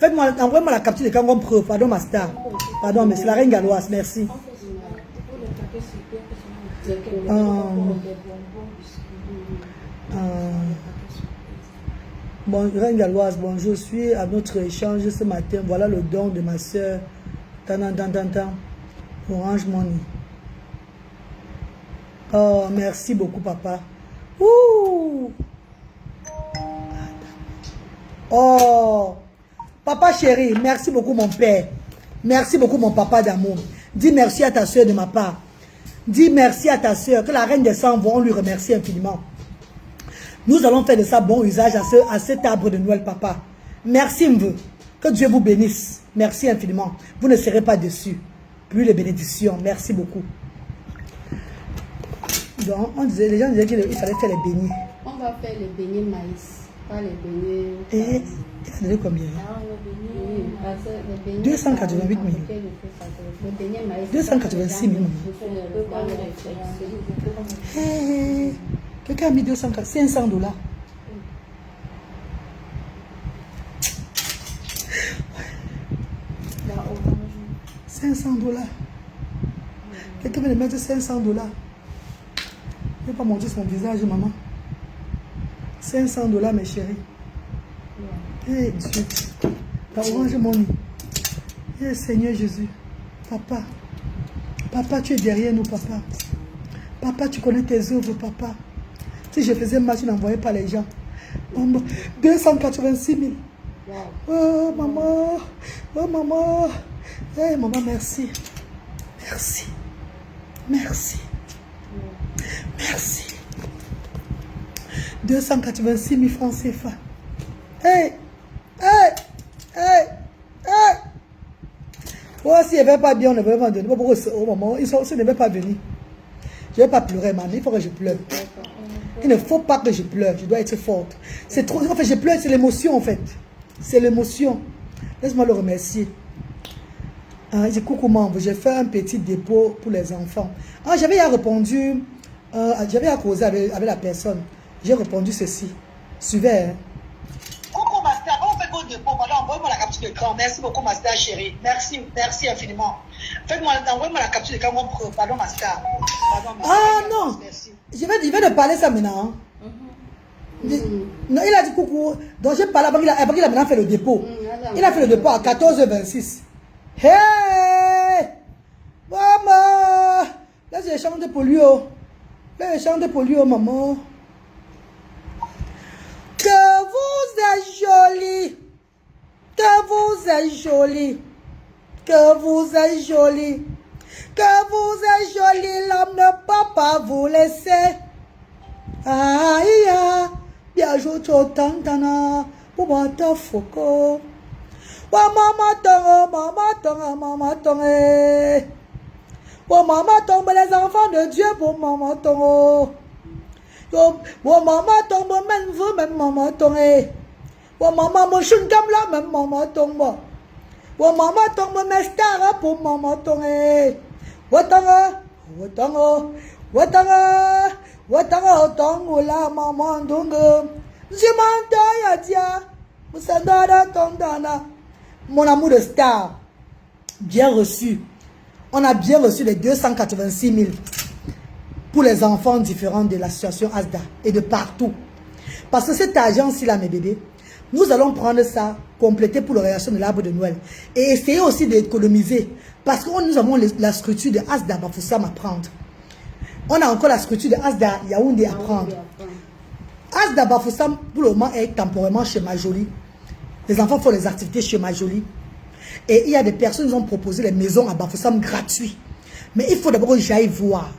Envoyez-moi la capture d'écran comme preuve, pardon Master. Pardon, mais c'est la reine galloise, merci. Bon, reine galloise, bon, je suis à notre échange ce matin. Voilà le don de ma soeur. Orange Money. Oh, merci beaucoup, papa. Ouh. Oh, papa chéri, merci beaucoup, mon père. Merci beaucoup, mon papa d'amour. Dis merci à ta soeur de ma part. Dis merci à ta soeur. Que la reine des sangs, on lui remercie infiniment. Nous allons faire de ça bon usage à cet arbre de Noël, papa. Merci, Mveu. Que Dieu vous bénisse. Merci infiniment. Vous ne serez pas déçus. Plus les bénédictions. Merci beaucoup. Donc, les gens disaient qu'il fallait faire les beignets. On va faire les beignets maïs. Pas les beignets. Et il a donné combien? Oui, parce que les beignets 288 000. Les beignets maïs. 286 000. Hey, quelqu'un a mis 500 $. $500. Quelqu'un veut me mettre 500 $. Je ne vais pas montrer son visage, maman. 500 $, mes chéris. Eh Dieu. La Orange Money. Eh Seigneur Jésus. Papa. Papa, tu es derrière nous, papa. Papa, tu connais tes œuvres, papa. Si je faisais mal, tu n'envoyais pas les gens. 286 000. Oh, maman. Oh, maman. Eh, maman, merci. Merci. Merci. Merci. 286 000 francs CFA. Hey! Hey! Hey! Hey! Oh, s'il ne va pas bien, on ne va pas donner. Pourquoi au moment, ils ne veulent pas venir. Je ne vais pas pleurer, maman. Il faut que je pleure. Il ne faut pas que je pleure. Je dois être forte. C'est trop. En fait, je pleure, c'est l'émotion, en fait. C'est l'émotion. Laisse-moi le remercier. Ah, j'ai coucou, maman. J'ai fait un petit dépôt pour les enfants. Ah, j'avais répondu. J'avais causé avec la personne. J'ai répondu ceci. Suivez. Hein. Coucou, Master. On fait quoi de dépôt? Pardon, envoyez-moi la capture d'écran. Merci beaucoup, Master, chérie. Merci, merci infiniment. Envoyez-moi la capture d'écran. Pardon, Master. Pardon, Master. Ah non. Merci. Je vais te parler ça maintenant. Non, il a dit coucou. Donc j'ai parlé avant qu'il a maintenant fait le dépôt. Il a fait le dépôt à 14h26. Hey! Maman! Là, j'ai chanté pour lui. Là, j'ai chanté pour lui, maman. Que vous êtes jolie. Que vous êtes jolie. Que vous êtes jolie. Que vous êtes jolie. L'homme ne peut pas vous laisser. Aïe, bien joué, tantana. Pour moi, t'as foucault. Wa mama tongo, mama tongo. Wa mama tongo, les enfants de Dieu pour mama tongo. Wa mama tongo, même vous, même mama tongo. Wa mama mo shungam la, même mama tongo. Wa mama tongo, mes stars pour mama tongo. Wa tongo, wa tongo, wa tongo, wa tongo, tongo la, mama tongo. Je m'entends ya dia, musandara tongana. Mon amour de star, bien reçu. On a bien reçu les 286 000 pour les enfants différents de l'association ASDA et de partout. Parce que cet argent-ci là, mes bébés, nous allons prendre ça, compléter pour l'organisation de l'arbre de Noël. Et essayer aussi d'économiser. Parce que nous avons la structure de ASDA Bafoussam à prendre. On a encore la structure de ASDA Yaoundé à prendre. ASDA Bafoussam, pour le moment, est temporairement chez Majoli. Les enfants font les activités chez Majoli. Et il y a des personnes qui ont proposé les maisons à Bafoussam gratuites. Mais il faut d'abord que j'aille voir.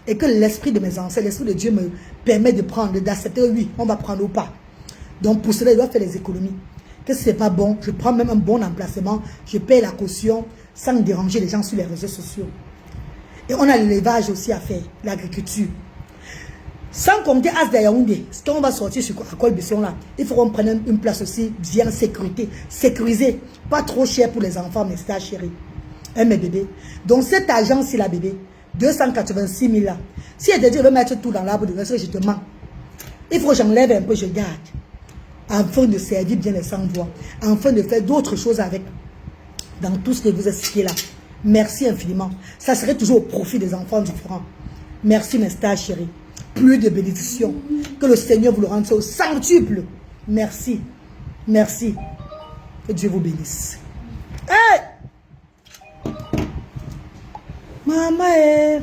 Et que l'esprit de mes ancêtres, l'esprit de Dieu me permet de prendre, d'accepter, oui, on va prendre ou pas. Donc pour cela, il doit faire les économies. Que ce n'est pas bon, je prends même un bon emplacement, je paye la caution sans déranger les gens sur les réseaux sociaux. Et on a l'élevage aussi à faire, l'agriculture. Sans compter Asda Yaoundé, ce qu'on va sortir sur la Col Besson là, il faut qu'on prenne une place aussi bien sécurisée, pas trop cher pour les enfants, mais c'est à chérie. Hein, mes bébés. Donc cette agence-ci là, bébé, 286 000 là. Si elle te dit, je vais mettre tout dans l'arbre de Noël, je te mens. Il faut que j'enlève un peu, je garde. Afin de servir bien les sans-voix. Afin de faire d'autres choses avec. Dans tout ce que vous avez cité là. Merci infiniment. Ça serait toujours au profit des enfants différents. Merci mes stars chéris. Plus de bénédictions. Que le Seigneur vous le rende au centuple. Merci. Merci. Que Dieu vous bénisse. Hey! Maman,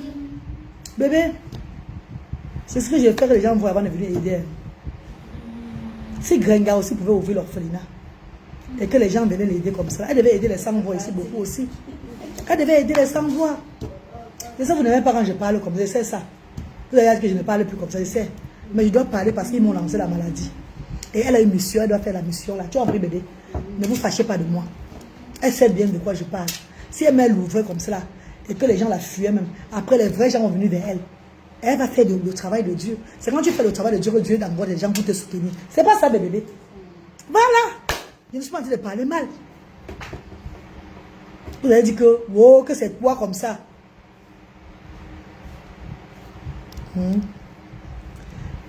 bébé, c'est ce que je vais faire que les gens vont avant de venir aider. Si Grenga aussi pouvait ouvrir l'orphelinat et que les gens venaient l'aider comme ça, elle devait aider les sans-voix ici beaucoup aussi. Elle devait aider les sans-voix. C'est ça, vous n'aimez pas quand je parle comme ça, c'est ça. Vous allez dire que je ne parle plus comme ça, je sais. Mais je dois parler parce qu'ils m'ont lancé la maladie. Et elle a une mission, elle doit faire la mission là. Tu as compris, bébé? Ne vous fâchez pas de moi. Elle sait bien de quoi je parle. Si elle l'ouvrait comme cela et que les gens la fuyaient même, après les vrais gens vont venir vers elle. Elle va faire le travail de Dieu. C'est quand tu fais le travail de Dieu que Dieu envoie des gens pour te soutenir. C'est pas ça, bébé. Voilà. Je ne suis pas en train de parler mal. Vous avez dit que, wow, que c'est toi comme ça.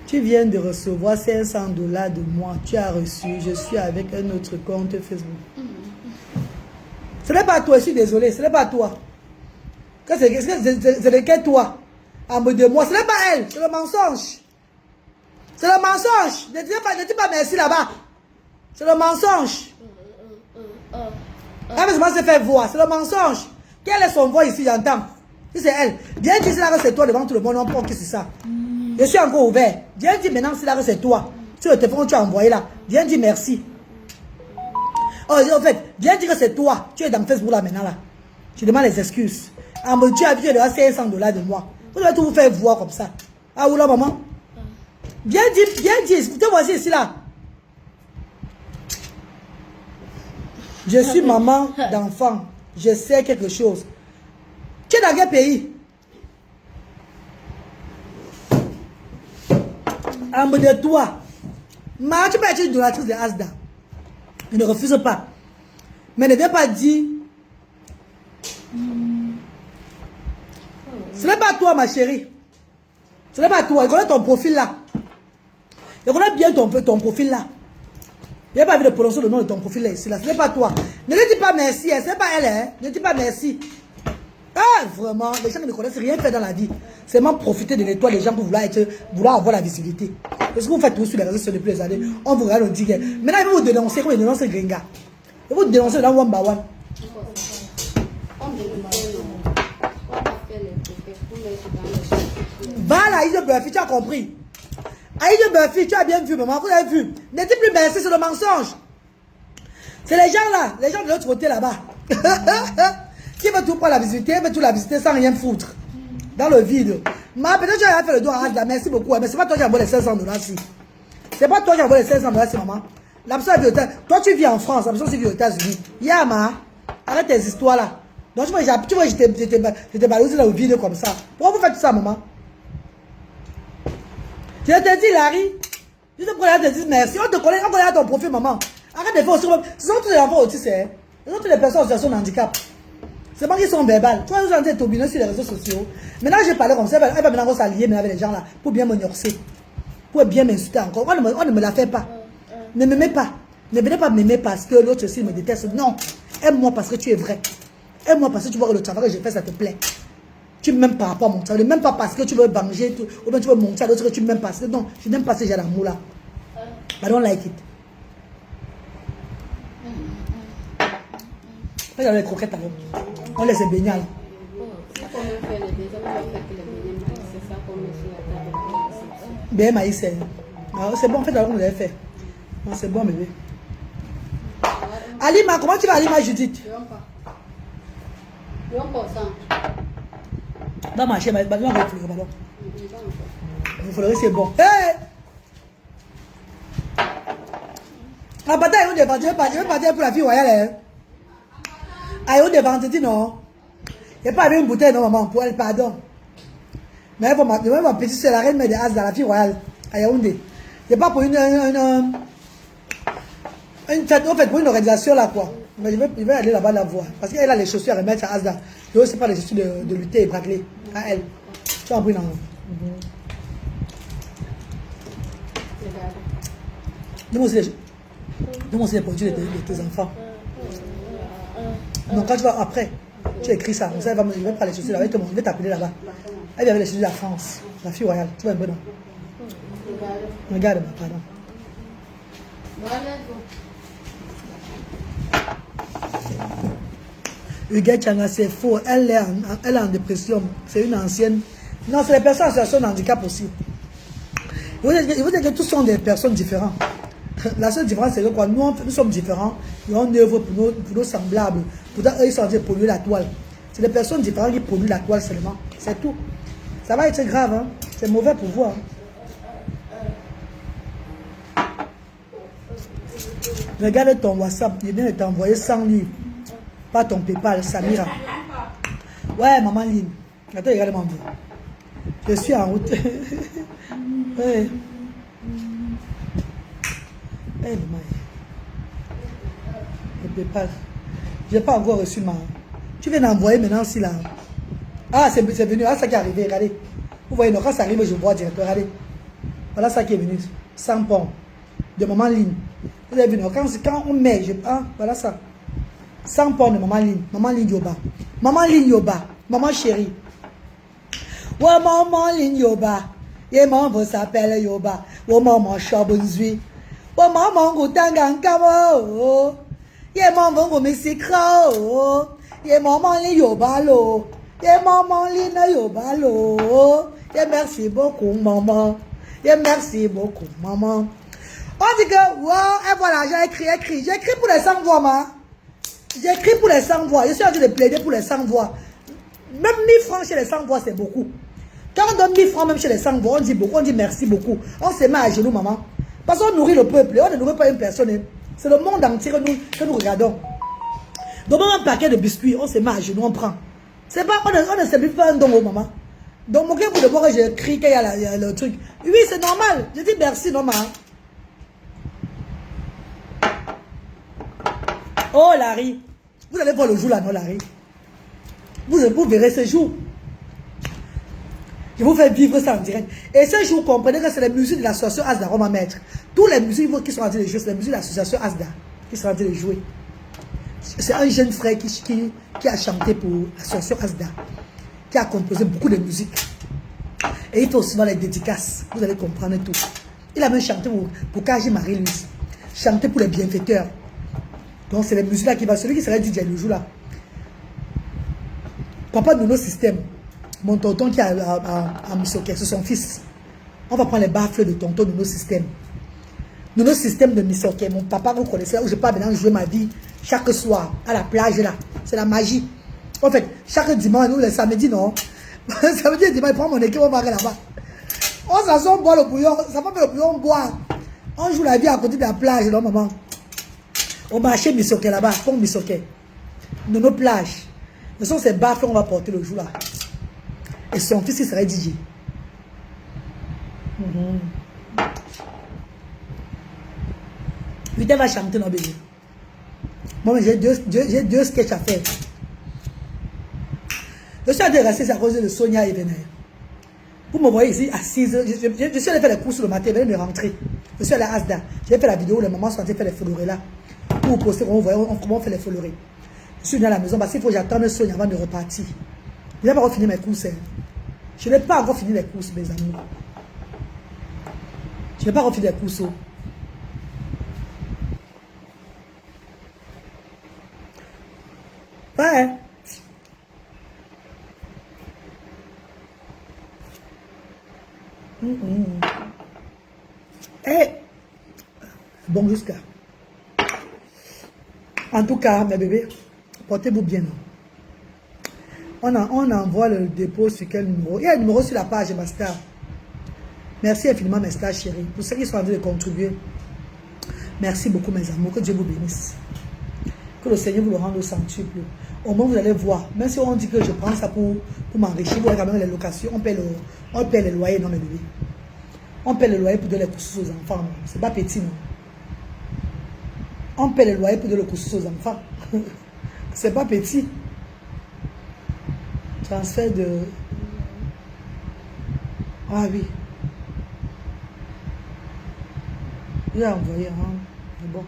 Tu viens de recevoir 500 $ de moi. Tu as reçu. Je suis avec un autre compte Facebook. Ce n'est pas toi, je suis désolé. Ce n'est pas toi. C'est lequel toi? En mode de moi. Ce n'est pas elle. C'est le mensonge. C'est le mensonge. Ne dis pas merci là-bas. C'est le mensonge. Elle va se faire voir. C'est le mensonge. Quelle est son voix ici, j'entends? Si c'est elle. Viens dire là que c'est toi devant tout le monde. On prend que c'est ça. Je suis encore ouvert. Viens dire maintenant si là que c'est toi. Sur le téléphone que tu as envoyé là. Viens dire merci. Oh, en fait, viens dire que c'est toi. Tu es dans Facebook là maintenant là. Tu demandes les excuses. Ah, mais tu as vu de 500 $ de moi. Vous devez tout vous faire voir comme ça. Ah, ou là, maman? Viens dire. Te voici ici là. Je suis maman d'enfant. Je sais quelque chose. Tu es dans quel pays? En mode de toi. Ma, tu peux être une donatrice de Asda. Je ne refuse pas. Mais ne viens pas dire. Ce n'est pas toi, ma chérie. Ce n'est pas toi. Je connais ton profil là. Je connais bien ton profil là. Je n'ai pas envie de prononcer le nom de ton profil là ici. Là. Ce n'est pas toi. Ne lui dis pas merci. Ce n'est pas elle. Hein. Ne dis pas merci. Ah, vraiment. Les gens qui ne connaissent rien faire dans la vie. C'est même profiter de l'étoile des gens pour vouloir avoir la visibilité. Parce que vous faites tout sur les réseaux sociaux depuis les années. On vous regarde, on dit que. Maintenant, ils vont vous dénoncer comme ils dénoncent Gringa. Ils vont vous dénoncer dans One by One. Voilà, Aïe de Buffy, tu as compris. Aïe de Buffy, tu as bien vu, maman, vous avez vu. Ne dis plus merci, c'est le mensonge. C'est les gens là, les gens de l'autre côté là-bas. Qui veut tout prendre la visiter, veut tout la visiter sans rien foutre. Dans le vide. Mais peut-être que tu as fait le doigt à Asda, merci beaucoup. Mais c'est pas toi qui as envoyé les 500 $ si. C'est pas toi qui as envoyé les 500 $ si, maman. L'absence vit aux États-Unis. Toi, tu vis en France, l'absence vit aux États-Unis. Yama, arrête tes histoires là. Donc, tu vois, j'étais balancé dans le vide comme ça. Pourquoi vous faites ça, maman? Je te dis, Larry, je te connais, te dis merci. On te connaît, on connaît ton profil, maman. Arrête de faire aussi. Ce sont tous les enfants autistes, hein. Ce sont toutes les personnes en situation de handicap. C'est pas qu'ils sont verbales. Tu vois, ils ont été tourbillonnés sur les réseaux sociaux. Maintenant, j'ai parlé comme ça. Elle va maintenant s'allier avec les gens là pour bien me norcer. Pour bien m'insulter encore. On ne me la fait pas. Ne m'aimez pas. Ne venez pas m'aimer parce que l'autre aussi me déteste. Non. Aime-moi parce que tu es vrai. Aime-moi parce que tu vois que le travail que j'ai fait, ça te plaît. Tu m'aimes par rapport à mon travail. Même pas parce que tu veux venger ou bien tu veux monter à l'autre que tu m'aimes pas. Non, je n'aime pas ce genre d'amour là. I don't like it. Regarde les croquettes alors. On laisse les beignets. Bien maïs, c'est bon, en fait, alors on l'avait fait. Non, c'est bon, bébé. Alima, comment tu vas, Alima Judith? Va marcher, mais va faire le ballon. Il faudrait c'est bon. Hey! La bataille est devant, je vais partir pour la fille royale. Aïe, on devant, tu dis non. Il n'y a pas avec une bouteille, non, maman, pour elle, pardon. Mais elle va ma petite soeur, la reine de As, dans la fille royale, à Yaoundé. Il n'y a pas pour une fête, en fait, pour une organisation là, quoi. Mais je vais aller là-bas la voir. Parce qu'elle a les chaussures à remettre à Asda. Je ne sais pas les chaussures de lutter et braquer à elle. Tu as compris, non? Donne-moi aussi les produits de tes enfants. Non, quand tu vas après. Tu écris ça. Ça, je vais pas les chaussures. Je vais t'appeler là-bas. Elle vient avec les chaussures de la France. La fille royale. Tu vois un peu, non? Regarde, pardon. Huguette Changa, c'est faux. Elle est en dépression. C'est une ancienne. Non, c'est les personnes en situation de handicap aussi. Vous dites que tous sont des personnes différentes. La seule différence, c'est que quoi, nous sommes différents. Et on œuvre pour nos semblables. Pourtant, eux, ils sont en train de polluer la toile. C'est des personnes différentes qui polluent la toile seulement. C'est tout. Ça va être grave. Hein? C'est mauvais pour vous. Hein? Regarde ton WhatsApp. Il vient de t'envoyer 100 livres. Pas ton PayPal, Samira. Ouais, maman Lynn. Attends, regarde maman. Je suis en route. Ouais. Hey, maman. Le PayPal. Je n'ai pas encore reçu ma. Tu viens d'envoyer maintenant aussi là. Ah, c'est venu. Ah, ça qui est arrivé. Regardez. Vous voyez, quand ça arrive, je vois directement. Regardez. Voilà ça qui est venu. 100 points. De maman Lynn. Vous avez vu, quand on met, je prends. Voilà ça. 100 points de maman Lynn. Maman Lynn Yoba. Maman Lynn Yoba. Maman chérie. Ouais, maman Lynn Yoba. Et maman s'appelle Yoba. Ouais, maman Chabonzui. Ouais, maman Goutangankamo. Et maman Gomesikra. Et maman Lynn Yoba lo. Et maman Lynn Yoba lo. Et merci beaucoup, maman. Et merci beaucoup, maman. On dit que, wow, et voilà, j'ai écrit. J'ai écrit pour les 100 voix, ma. J'ai écrit pour les 100 voix. Je suis en train de plaider pour les 100 voix. Même 1000 francs chez les 100 voix, c'est beaucoup. Quand on donne 1000 francs même chez les 100 voix, on dit beaucoup, on dit merci beaucoup. On se met à genoux, maman. Parce qu'on nourrit le peuple. On ne nourrit pas une personne. C'est le monde entier que nous regardons. Donc, un paquet de biscuits, on se met à genoux, on prend. C'est pas, on ne se met pas un don au maman. Donc, mon cœur, vous devez voir que j'écris qu'il y a le truc. Oui, c'est normal. Je dis merci, non, maman. Oh, Larry. Vous allez voir le jour là, non, Larry? Vous verrez ce jour. Je vous fais vivre ça en direct. Et ce jour, comprenez que c'est les musiques de l'association Asda qu'on va mettre. Toutes les musiques qui sont en train de jouer, c'est les musiques de l'association Asda qui sont en train de jouer. C'est un jeune frère qui a chanté pour l'association Asda, qui a composé beaucoup de musique. Et il fait aussi dans les dédicaces. Vous allez comprendre tout. Il a même chanté pour Kaji Marie-Louise. Chanté pour les bienfaiteurs. Donc c'est les musiques là qui va. Celui qui serait DJ le jour là. Papa de nos systèmes. Mon tonton qui est à Missoké, c'est son fils. On va prendre les baffles de tonton de nos systèmes. De nos systèmes de Missoké. Mon papa, vous connaissez là où je pars maintenant jouer ma vie chaque soir à la plage là. C'est la magie. En fait, chaque dimanche, nous, le samedi, non. Samedi et dimanche, il prend mon équipe, on va aller là-bas. On s'assoit, on boit le bouillon. Ça va faire le bouillon, on boit. On joue la vie à côté de la plage, non, maman. Au marché Missoké là-bas, pont Missoké. De nos plages. Ce sont ces baffles qu'on va porter le jour là. Et son fils, il serait DJ. Vite, va chanter nos bébés. Moi, j'ai deux sketchs à faire. Je suis allé rester à cause de Sonia et Vénère. Vous me voyez ici assise. Je suis allé faire les courses le matin, venez de rentrer. Je suis allé à Asda. J'ai fait la vidéo où les mamans sont en train de faire les florets là. Pour poster, on voit comment on fait les florets. Je suis venu à la maison parce qu'il faut que j'attende Sonia avant de repartir. Je n'ai pas encore fini mes courses. Je n'ai pas encore fini les courses, mes amis. Je n'ai pas encore fini les courses. Ouais. Eh. Bon, jusqu'à. En tout cas, mes bébés, portez-vous bien. On envoie le dépôt sur quel numéro? Il y a un numéro sur la page ma star. Merci infiniment mes stars chéris. Pour ceux qui sont en train de contribuer. Merci beaucoup mes amours. Que Dieu vous bénisse. Que le Seigneur vous le rende au centuple. Au moins vous allez voir. Même si on dit que je prends ça pour m'enrichir, vous voyez quand même les locations. On paie les loyers, non mes bébés. On paie le loyer pour donner les courses aux enfants. C'est pas petit, non. On paie les loyers pour donner les courses aux enfants. C'est pas petit. Transfert de... Ah oui. J'ai envoyé, hein. C'est bon.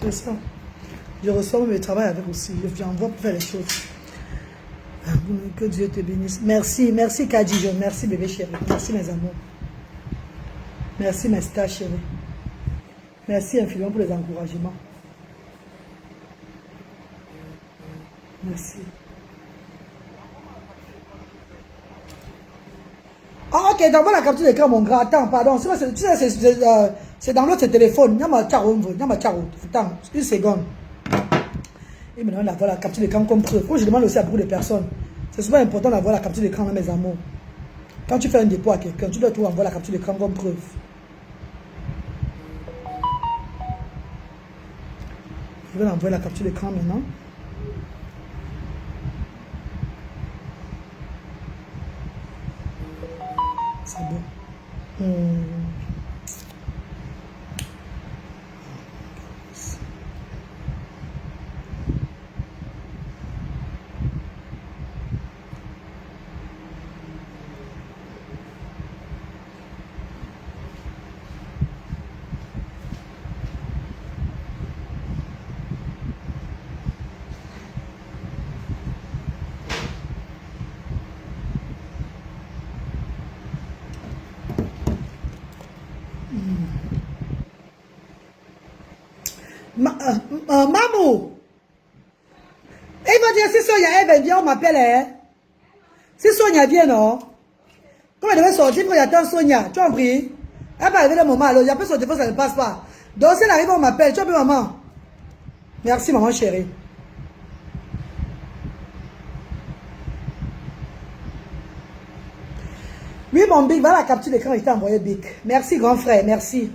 C'est ça. Je ressors mes travail avec aussi. J'envoie pour faire les choses. Que Dieu te bénisse. Merci, merci Kadijo. Merci bébé chéri. Merci mes amours. Merci mes stars chéris. Merci infiniment pour les encouragements. Merci. Ah ok, d'abord la capture d'écran mon grand. Attends, pardon. C'est dans l'autre téléphone. Attends, une seconde. Et maintenant, d'avoir la capture d'écran comme preuve. Quand je demande aussi à beaucoup de personnes, c'est souvent important d'avoir la capture d'écran, mes amours. Quand tu fais un dépôt à quelqu'un, tu dois toujours avoir la capture d'écran comme preuve. Je vais envoyer la capture d'écran maintenant. C'est bon. Mamou, il va dire si Sonia elle vient, on m'appelle. Hein? Si Sonia vient, non? Comment elle devait sortir pour y attendre Sonia? Tu as compris? Elle va arriver le moment, alors il n'y a pas son téléphone, ça ne passe pas. Donc si elle arrive, on m'appelle. Tu as vu, maman? Merci, maman chérie. Oui, mon Big, voilà la capture d'écran, il t'a envoyé Big. Merci, grand frère, merci.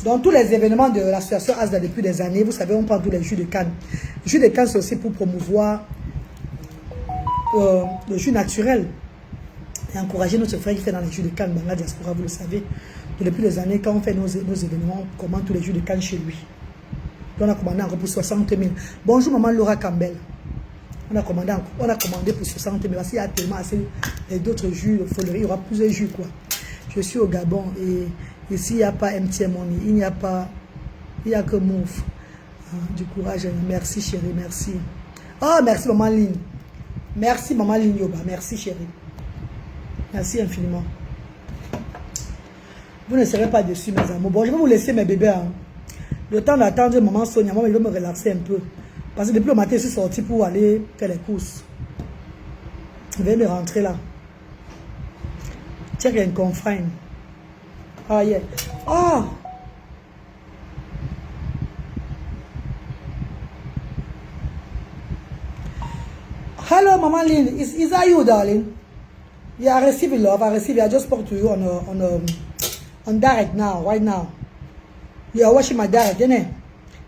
Dans tous les événements de l'association ASDA depuis des années, vous savez, on prend tous les jus de canne. Le jus de canne, c'est aussi pour promouvoir le jus naturel et encourager notre frère qui fait dans les jus de canne dans la diaspora, vous le savez. Depuis des années, quand on fait nos événements, on commande tous les jus de canne chez lui. Donc, on a commandé encore pour 60 000. Bonjour, maman Laura Campbell. On a commandé pour 60 000 parce qu'il y a tellement assez d'autres jus de folerie. Il y aura plusieurs jus, quoi. Je suis au Gabon et ici, il n'y a pas MTM Money, il n'y a que Move. Du courage, merci chérie, merci. Oh, merci maman Line. Merci maman Line Yoba, merci chérie. Merci infiniment. Vous ne serez pas déçus, mes amours. Bon, je vais vous laisser mes bébés. Hein. Le temps d'attendre maman Sonia, moi, je vais me relaxer un peu. Parce que depuis le matin, je suis sortie pour aller faire les courses. Je vais me rentrer là. Check and confine. Ah, yeah. Oh! Hello, Mama Lynn. Is that you, darling? Yeah, I received it, love. I received it. I just spoke to you on direct now, right now. You are watching my direct, isn't it?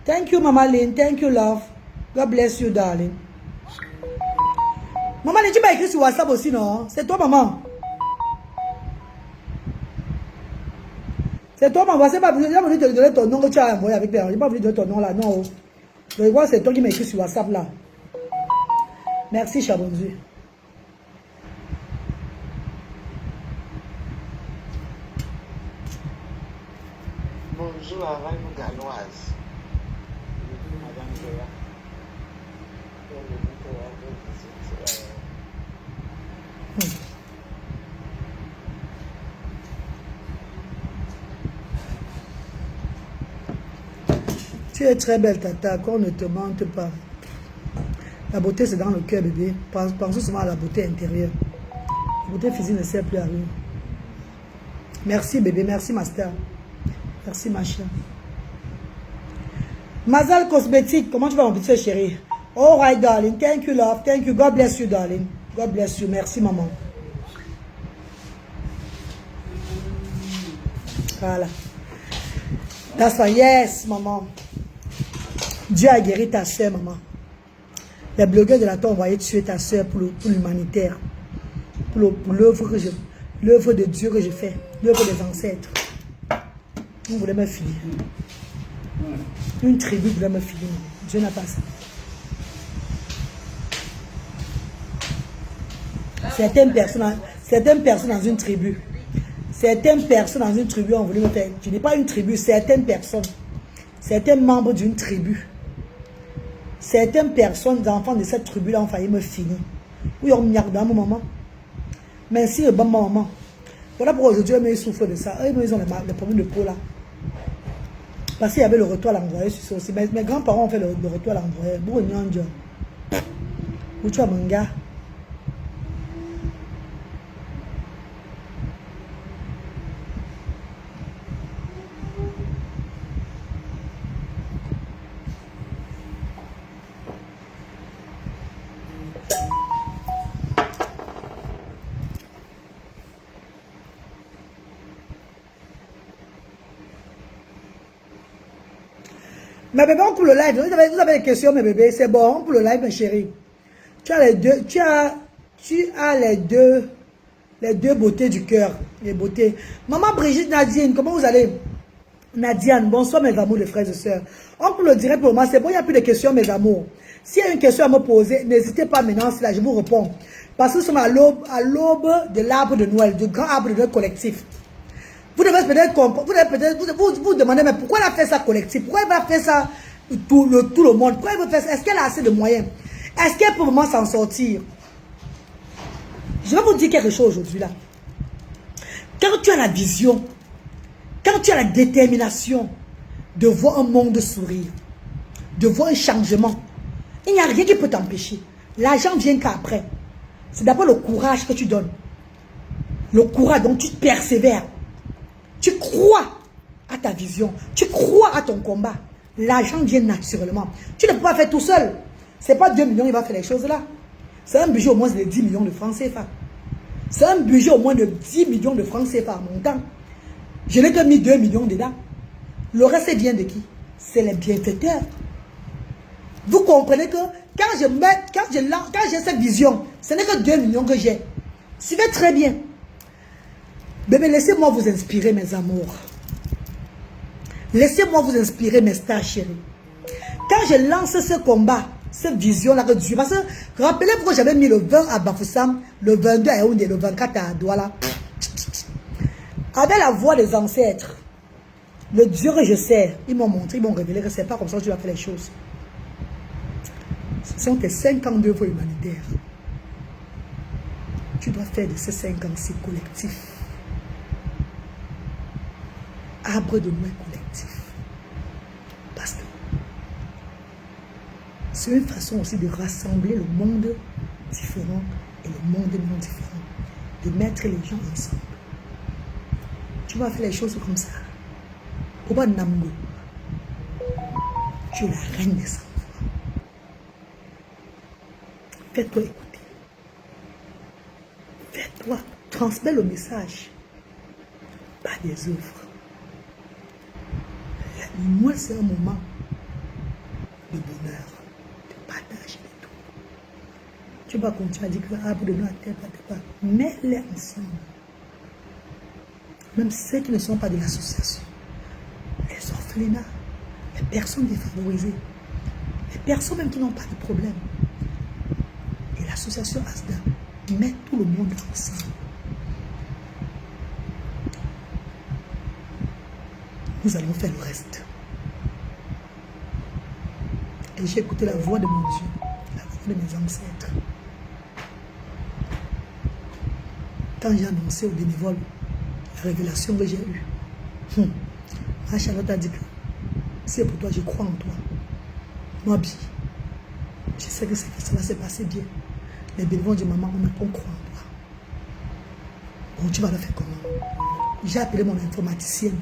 Thank you, Mama Lynn. Thank you, love. God bless you, darling. Maman Lynn, tu m'as écrit sur WhatsApp aussi, non? C'est toi, maman? C'est toi, maman. C'est pas voulu te donner ton nom que tu as envoyé avec les. Je n'ai pas voulu te donner ton nom là, non. Je vois, c'est toi qui m'as écrit sur WhatsApp là. Merci, Chabonzu. Bonjour à Reine Galloise. Madame Zoya. Tu es très belle, Tata, qu'on ne te mente pas. La beauté, c'est dans le cœur, bébé. Pensez souvent à la beauté intérieure. La beauté physique ne sert plus à rien. Merci, bébé. Merci, Master. Merci, ma chère. Mazal Cosmétique, comment tu vas, mon petit chéri? All right, darling. Thank you, love. Thank you. God bless you, darling. God bless you. Merci, maman. Voilà. That's why, yes, maman. Dieu a guéri ta soeur, maman. Les blogueurs de la terre ont envoyé tuer ta soeur pour l'humanitaire. Pour l'œuvre de Dieu que je fais. L'œuvre des ancêtres. On voulait me filer. Une tribu voulait me filer. Dieu n'a pas ça. Certaines personnes dans une tribu. Certaines personnes dans une tribu ont voulu me faire. Je n'ai pas une tribu, certaines personnes. certains membres d'une tribu, certaines personnes, enfants de cette tribu-là ont failli me finir. Oui, on m'y dans mon maman. Mais si le bon maman. Voilà pourquoi aujourd'hui, ils souffrent de ça. Eux, ils ont les problèmes de peau là. Parce qu'il y avait le retour à l'envoyer sur ça aussi. Mes grands-parents ont fait le retour à l'envoyer. Bon, nyonjo. Où tu as mon gars? Mais bébé, on pour le live. Vous avez des questions, mes bébés. C'est bon, on pour le live, mes chéris. Tu as les deux, tu as les deux beautés du cœur. Les beautés. Maman Brigitte Nadine, comment vous allez? Nadiane, bonsoir mes amours, les frères et sœurs. On peut le dire pour moi, c'est bon, il n'y a plus de questions, mes amours. S'il y a une question à me poser, n'hésitez pas maintenant, là, je vous réponds. Parce que nous sommes à l'aube de l'arbre de Noël, du grand arbre de Noël collectif. Vous devez peut-être vous demander, mais pourquoi elle a fait ça collectif? Pourquoi elle va faire ça tout le monde? Pourquoi elle veut faire ça? Est-ce qu'elle a assez de moyens? Est-ce qu'elle peut vraiment s'en sortir? Je vais vous dire quelque chose aujourd'hui là. Quand tu as la vision, quand tu as la détermination de voir un monde sourire, de voir un changement, il n'y a rien qui peut t'empêcher. L'argent vient qu'après. C'est d'abord le courage que tu donnes. Le courage, donc tu persévères. Tu crois à ta vision. Tu crois à ton combat. L'argent vient naturellement. Tu ne peux pas faire tout seul. Ce n'est pas 2 millions qui va faire les choses là. C'est un budget au moins de 10 millions de francs CFA. C'est un budget au moins de 10 millions de francs CFA à mon temps. Je n'ai que mis 2 millions dedans. Le reste vient de qui? C'est les bienfaiteurs. Vous comprenez que quand j'ai cette vision, ce n'est que 2 millions que j'ai. Suivez très bien. Bébé, laissez-moi vous inspirer, mes amours. Laissez-moi vous inspirer, mes stars chéris. Quand je lance ce combat, cette vision-là que Dieu... Parce que, rappelez-vous que j'avais mis le 20 à Bafoussam, le 22 à Yaoundé, le 24 à Douala. Avec la voix des ancêtres, le Dieu que je sais, ils m'ont montré, ils m'ont révélé que c'est pas comme ça que tu vas faire les choses. Ce sont tes 5 ans d'œuvre humanitaire. Tu dois faire de ces 5 ans-ci collectifs. Arbre de Noël collectif. Parce que c'est une façon aussi de rassembler le monde différent et le monde non différent. De mettre les gens ensemble. Tu vas faire les choses comme ça. Oba Namgo. Tu es la reine des enfants. Fais-toi écouter. Fais-toi. Transmets le message. Pas des œuvres. Moi, c'est un moment de bonheur, de partage et tout. Tu vas continuer à dire que l'arbre de Noël, mets-les ensemble. Même ceux qui ne sont pas de l'association, les orphelinats, les personnes défavorisées, les personnes même qui n'ont pas de problème. Et l'association ASDA met tout le monde ensemble. Nous allons faire le reste. Et j'ai écouté la voix de mon Dieu, la voix de mes ancêtres. Quand j'ai annoncé aux bénévoles la révélation que j'ai eue, ma Charlotte a dit que c'est pour toi, je crois en toi. Moi, bien, je sais que ça va se passer bien. Les bénévoles disent, maman, on croit en toi. Bon, tu vas le faire comment? J'ai appelé mon informaticienne.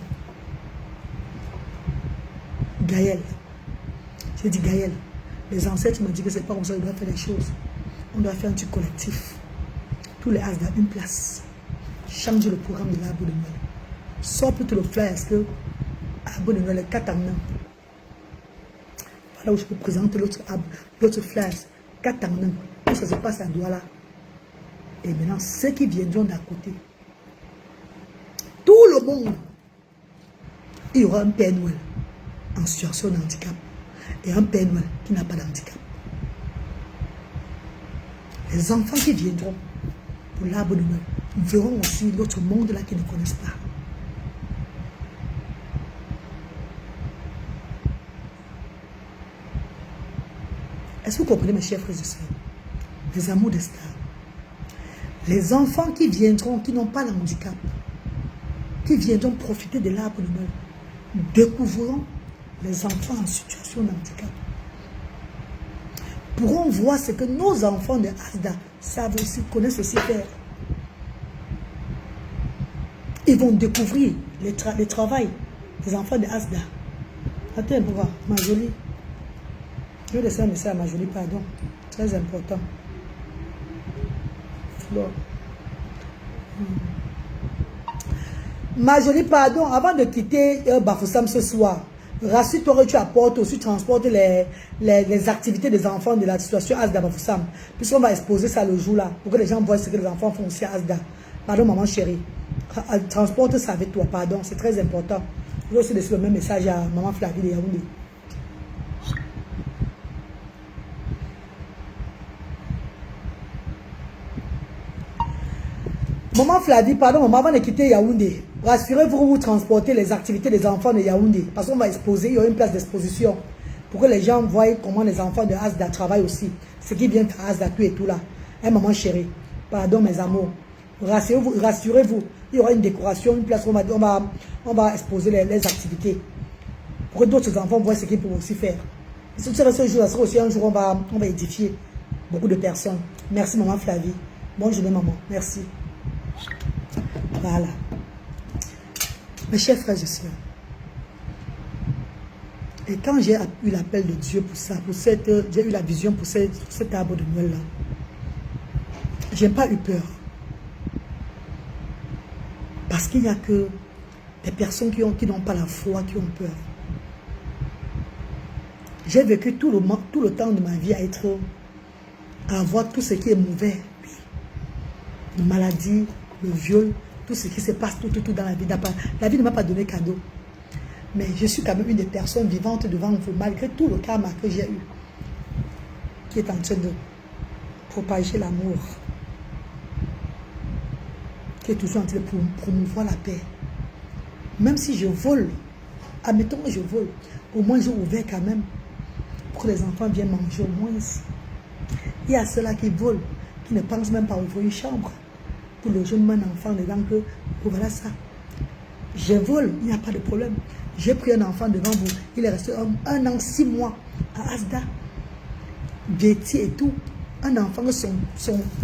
Gaël. J'ai dit Gaël, les ancêtres m'ont dit que c'est pas comme ça qu'on doit faire les choses. On doit faire un truc collectif. Tous les ASDA, une place. Change le programme de l'arbre de Noël. Sors plutôt le flyer, est-ce que l'arbre de Noël est 4 en 1. Voilà où je peux présenter l'autre flyer, 4 en 1. Tout ça se passe à Douala. Et maintenant, ceux qui viendront d'à côté, tout le monde, il y aura un Père Noël en situation de handicap et un Père Noël qui n'a pas d'handicap. Les enfants qui viendront pour l'arbre de Noël verront aussi l'autre monde là qu'ils ne connaissent pas. Est-ce que vous comprenez, mes chers frères et sœurs? Les amours de stars. Les enfants qui viendront, qui n'ont pas de handicap, qui viendront profiter de l'arbre de Noël, découvriront les enfants en situation de handicap. Pourront voir ce que nos enfants de Asda savent aussi, connaissent aussi faire. Ils vont découvrir le travail des enfants de Asda. Attends un peu, voir, ma jolie. Je vais laisser un message à ma jolie, pardon. Très important. Flore. Ma jolie, pardon, avant de quitter Bafoussam ce soir, rassure-toi que tu apportes aussi, transportes les activités des enfants de la situation Asda Bafoussam. Puisqu'on va exposer ça le jour là, pour que les gens voient ce que les enfants font aussi à Asda. Pardon, maman chérie. Transporte ça avec toi, pardon, c'est très important. Je vais aussi laisser le même message à maman Flavie de Yaoundé. Maman Flavie, pardon, maman, avant de quitter Yaoundé, rassurez-vous, vous transportez les activités des enfants de Yaoundé. Parce qu'on va exposer, il y aura une place d'exposition. Pour que les gens voient comment les enfants de Asda travaillent aussi. Ce qui vient à Asda, tout et tout là. Hein, maman chérie, pardon mes amours. Rassurez-vous, il y aura une décoration, une place où on va exposer les activités. Pour que d'autres enfants voient ce qu'ils peuvent aussi faire. Et ce sera ce jour, ça sera aussi un jour où on va édifier beaucoup de personnes. Merci maman Flavie. Bonne journée maman, merci. Voilà. Mes chers frères et sœurs, et quand j'ai eu l'appel de Dieu pour ça, j'ai eu la vision pour cet arbre de Noël là, j'ai pas eu peur. Parce qu'il n'y a que des personnes qui n'ont pas la foi, qui ont peur. J'ai vécu tout le temps de ma vie à voir tout ce qui est mauvais. La maladie, le viol, tout ce qui se passe tout dans la vie. La vie ne m'a pas donné cadeau. Mais je suis quand même une des personnes vivantes devant vous, malgré tout le karma que j'ai eu, qui est en train de propager l'amour, qui est toujours en train de promouvoir la paix. Même si je vole, admettons que je vole, au moins j'ai ouvert quand même pour que les enfants viennent manger au moins ici. Il y a ceux-là qui volent, qui ne pensent même pas ouvrir une chambre pour le jeune enfant dedans que voilà ça. Je vole, il n'y a pas de problème. J'ai pris un enfant devant vous, il est resté un an, 6 mois à Asda, Betty et tout. Un enfant,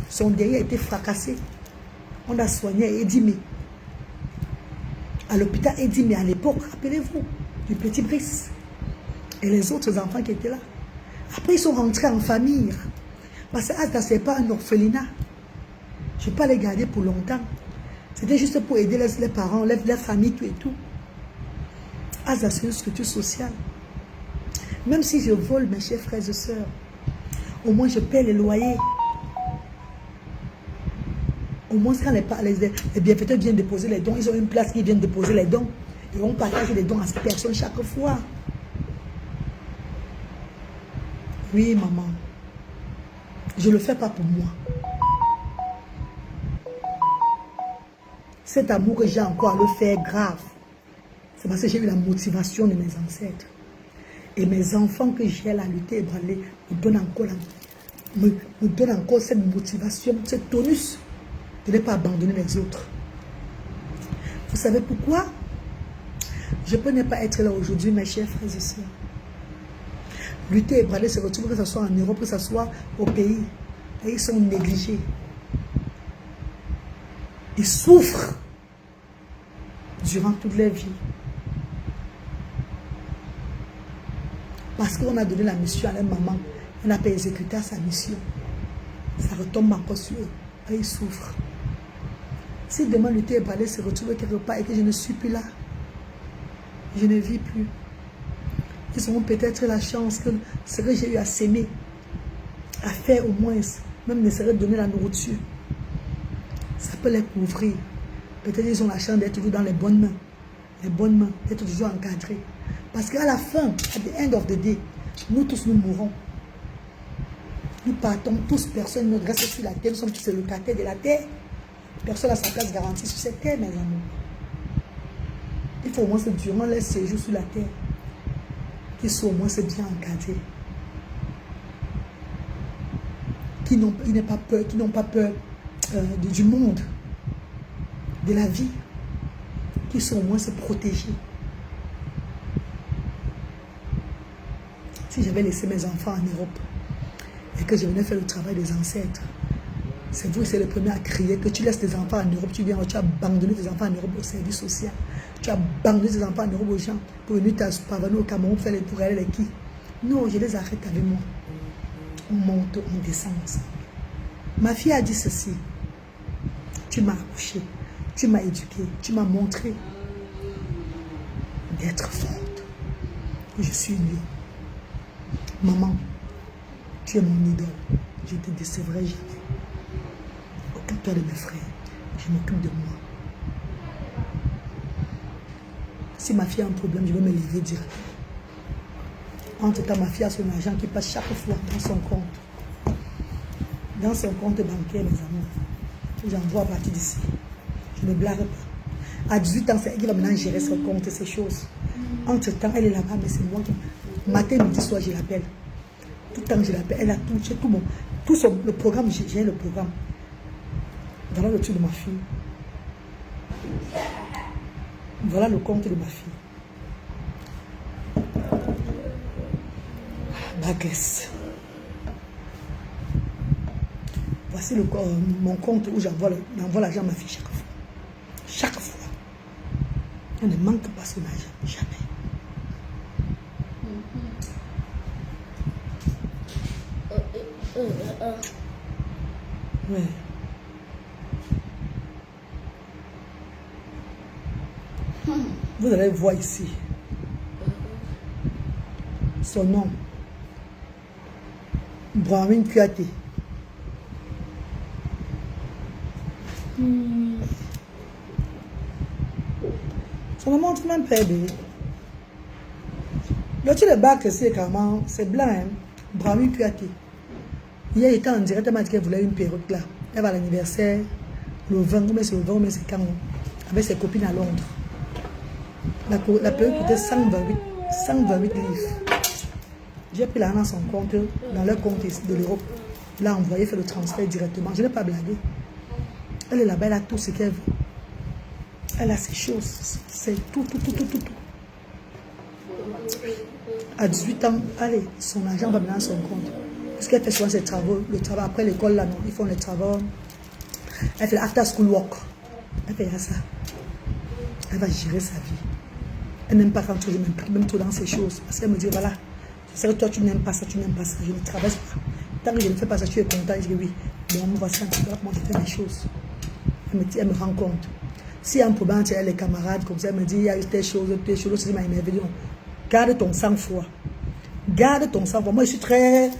son derrière a été fracassé. On a soigné Edimé. À l'hôpital Edimé à l'époque, rappelez-vous, du petit Brice. Et les autres enfants qui étaient là. Après, ils sont rentrés en famille. Parce que Asda, ce n'est pas un orphelinat. Je ne vais pas les garder pour longtemps. C'était juste pour aider les parents, les familles, tout et tout. Asda, c'est une structure sociale. Même si je vole, mes chers frères et sœurs, au moins je paie les loyers. Au moins, quand les bienfaiteurs viennent déposer les dons, ils ont une place qui viennent déposer les dons. Et on partage les dons à ces personnes chaque fois. Oui, maman. Je ne le fais pas pour moi. Cet amour que j'ai encore à le faire grave, c'est parce que j'ai eu la motivation de mes ancêtres. Et mes enfants que j'ai à la lutter et branler me donnent encore cette motivation, cette tonus de ne pas abandonner les autres. Vous savez pourquoi? Je peux ne pas être là aujourd'hui, mes chers frères et sœurs. Lutter et branler se retrouve, que ce soit en Europe, que ce soit au pays. Et ils sont négligés. Ils souffrent durant toute leur vie. Parce qu'on a donné la mission à leur maman. On n'a pas exécuté sa mission. Ça retombe encore sur eux. Et ils souffrent. Si demain Lutter et branler se retrouve quelque part et que je ne suis plus là, je ne vis plus. Ils auront peut-être la chance que ce que j'ai eu à s'aimer, à faire au moins, même ne serait donner la nourriture. Ça peut les couvrir. Peut-être ils ont la chance d'être toujours dans les bonnes mains. Les bonnes mains, d'être toujours encadrés. Parce qu'à la fin, at the end of the day, nous tous nous mourrons. Nous partons tous, personne ne reste sur la terre. Nous sommes tous les locataires de la terre. Personne n'a sa place garantie sur cette terre, mes amours. Il faut au moins se durant leur séjour sur la terre, qu'ils soient au moins bien encadrés. qui n'ont pas peur, du monde, de la vie, qui sont au moins se protéger. Si j'avais laissé mes enfants en Europe et que je venais faire le travail des ancêtres, c'est vous, c'est le premier à crier que tu laisses tes enfants en Europe, tu as abandonné tes enfants en Europe au service social, tu as abandonné tes enfants en Europe aux gens pour venir t'asparvenir au Cameroun pour aller les qui. Non, je les arrête avec moi. On monte, on descend ensemble. Ma fille a dit ceci. Tu m'as accouché, tu m'as éduqué, tu m'as montré d'être forte. Je suis lion. Maman, tu es mon idole. Je ne te décevrai jamais. Occupe-toi de mes frères. Je m'occupe de moi. Si ma fille a un problème, je vais me lever directement. Entre-temps, ma fille a son argent qui passe chaque fois dans son compte. Dans son compte bancaire, mes amours. J'envoie à partir d'ici. Je ne blague pas. À 18 ans, c'est elle qui va maintenant gérer son compte, ces choses. Entre-temps, elle est là-bas, mais c'est moi qui... Matin, midi, soir, je l'appelle. Tout le temps, je l'appelle. Elle a tout, j'ai tout mon... Tout son, le programme, j'ai le programme. Voilà le truc de ma fille. Voilà le compte de ma fille. Baguesse. Voici mon compte où j'envoie l'argent à ma fille chaque fois. Chaque fois. Elle ne manque pas son argent. Jamais. Ouais. Vous allez voir ici. Son nom. Brahmin Kuate. Ça me montre même pas bébé. Le truc de bac, c'est carrément, c'est blanc, hein. Brahmin Kuate. Hier, il était en direct, elle m'a dit qu'elle voulait une perruque là. Elle va à l'anniversaire, le 20, mais c'est le 20, mais c'est quand, avec ses copines à Londres. La perruque coûtait 128 livres. J'ai pris l'argent dans son compte, dans leur compte de l'Europe. Là, envoyé, fait le transfert directement. Je n'ai pas blagué. Elle est là-bas, elle a tout ce qu'elle veut. Elle a ses choses. C'est tout. À 18 ans, allez, son argent va maintenant dans son compte. Parce qu'elle fait souvent ses travaux. Le travail après l'école, là, non, ils font les travaux. Elle fait l'after school work. Elle fait ça. Elle va gérer sa vie. Elle n'aime pas quand je m'implique même trop dans ces choses. Parce qu'elle me dit, voilà, je sais que toi, tu n'aimes pas ça, je ne travaille pas. Tant que je ne fais pas ça, tu es content. Je dis oui. Bon, voici un peu comment je fais les choses. Elle me rend compte. S'il y a un problème, tu as les camarades, comme ça, elle me dit, il y a eu telle chose, ça m'a énervé. Non. Garde ton sang-froid. Garde ton sang-froid. Moi, je suis très...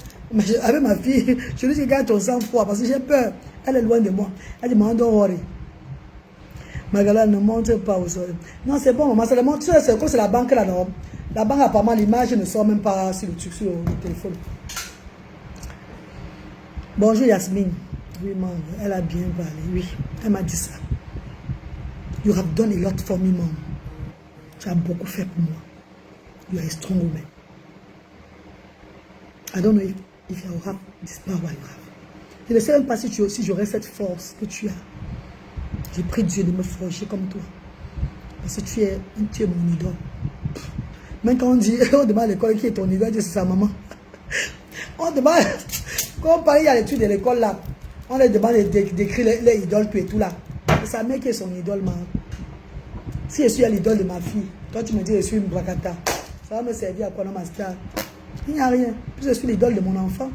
Avec ma fille, je lui dis, garde ton sang-froid, parce que j'ai peur. Elle est loin de moi. Elle dit, maman, don't worry. Magala ne montre pas aux oreilles. Non, c'est bon, maman, ça le montre. C'est comme c'est la banque là, non. La banque, apparemment, l'image ne sort même pas sur le téléphone. Bonjour Yasmine. Oui, maman, elle a bien parlé. Oui, elle m'a dit ça. You have done a lot for me, mom. Tu as beaucoup fait pour moi. You are a strong woman. I don't know if you have this power you have. Je ne sais même pas si j'aurais cette force que tu as. J'ai pris Dieu de me forger comme toi. Parce que tu es mon idole. Même quand on demande à l'école qui est ton idole, c'est sa maman. On demande, quand on parle à l'étude de l'école là, on leur demande d'écrire les idoles tout et tout là. C'est sa mère qui est son idole, man. Si je suis à l'idole de ma fille, toi tu me dis je suis une bracata, ça va me servir à quoi dans ma star? Il n'y a rien. Puis je suis l'idole de mon enfant.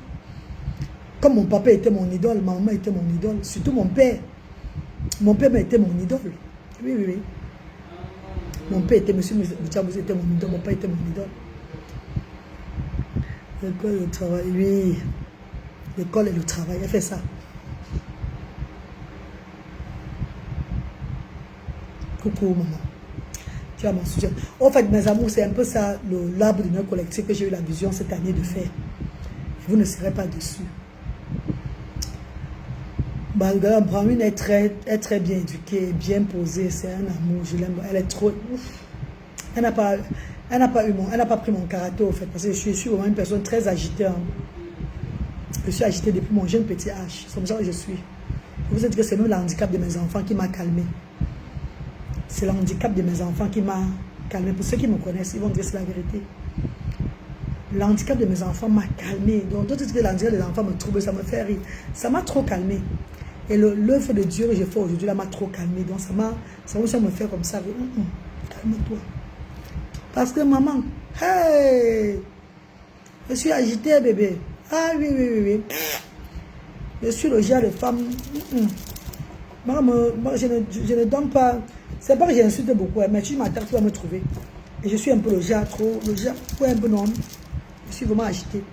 Comme mon papa était mon idole, ma maman était mon idole, surtout mon père. Mon père m'a été mon idole. Oui. Mon père était, monsieur Bouchabous était mon idole, mon père était mon idole. L'école et le travail, oui. L'école et le travail, elle fait ça. Coucou maman. Tu as mon soutien. En fait, mes amours, c'est un peu ça, l'arbre de notre collectif que j'ai eu la vision cette année de faire. Vous ne serez pas dessus. Brahmin est très bien éduquée, bien posée, c'est un amour, je l'aime. Elle est trop... Elle n'a pas pris mon caractère au fait, parce que je suis vraiment une personne très agitée. Hein. Je suis agitée depuis mon jeune petit âge. C'est comme ça que je suis. Je vous ai dit que c'est même le handicap de mes enfants qui m'a calmé. C'est le handicap de mes enfants qui m'a calmé. Pour ceux qui me connaissent, ils vont dire que c'est la vérité. Le handicap de mes enfants m'a calmé. Donc, d'autres disent que le handicap des enfants me trouble, ça me fait rire. Ça m'a trop calmé. Et l'œuvre de Dieu que j'ai fait aujourd'hui, là, m'a trop calmé. Donc, ça me fait comme ça. Calme-toi. Parce que maman, hey, je suis agitée, bébé. Ah oui, oui, oui, oui. Je suis le genre de femme. Moi, je ne donne pas. C'est pas que j'insulte beaucoup, mais tu m'attaques, tu vas me trouver. Et je suis un peu le genre trop. Le genre, un peu non. Je suis vraiment agitée.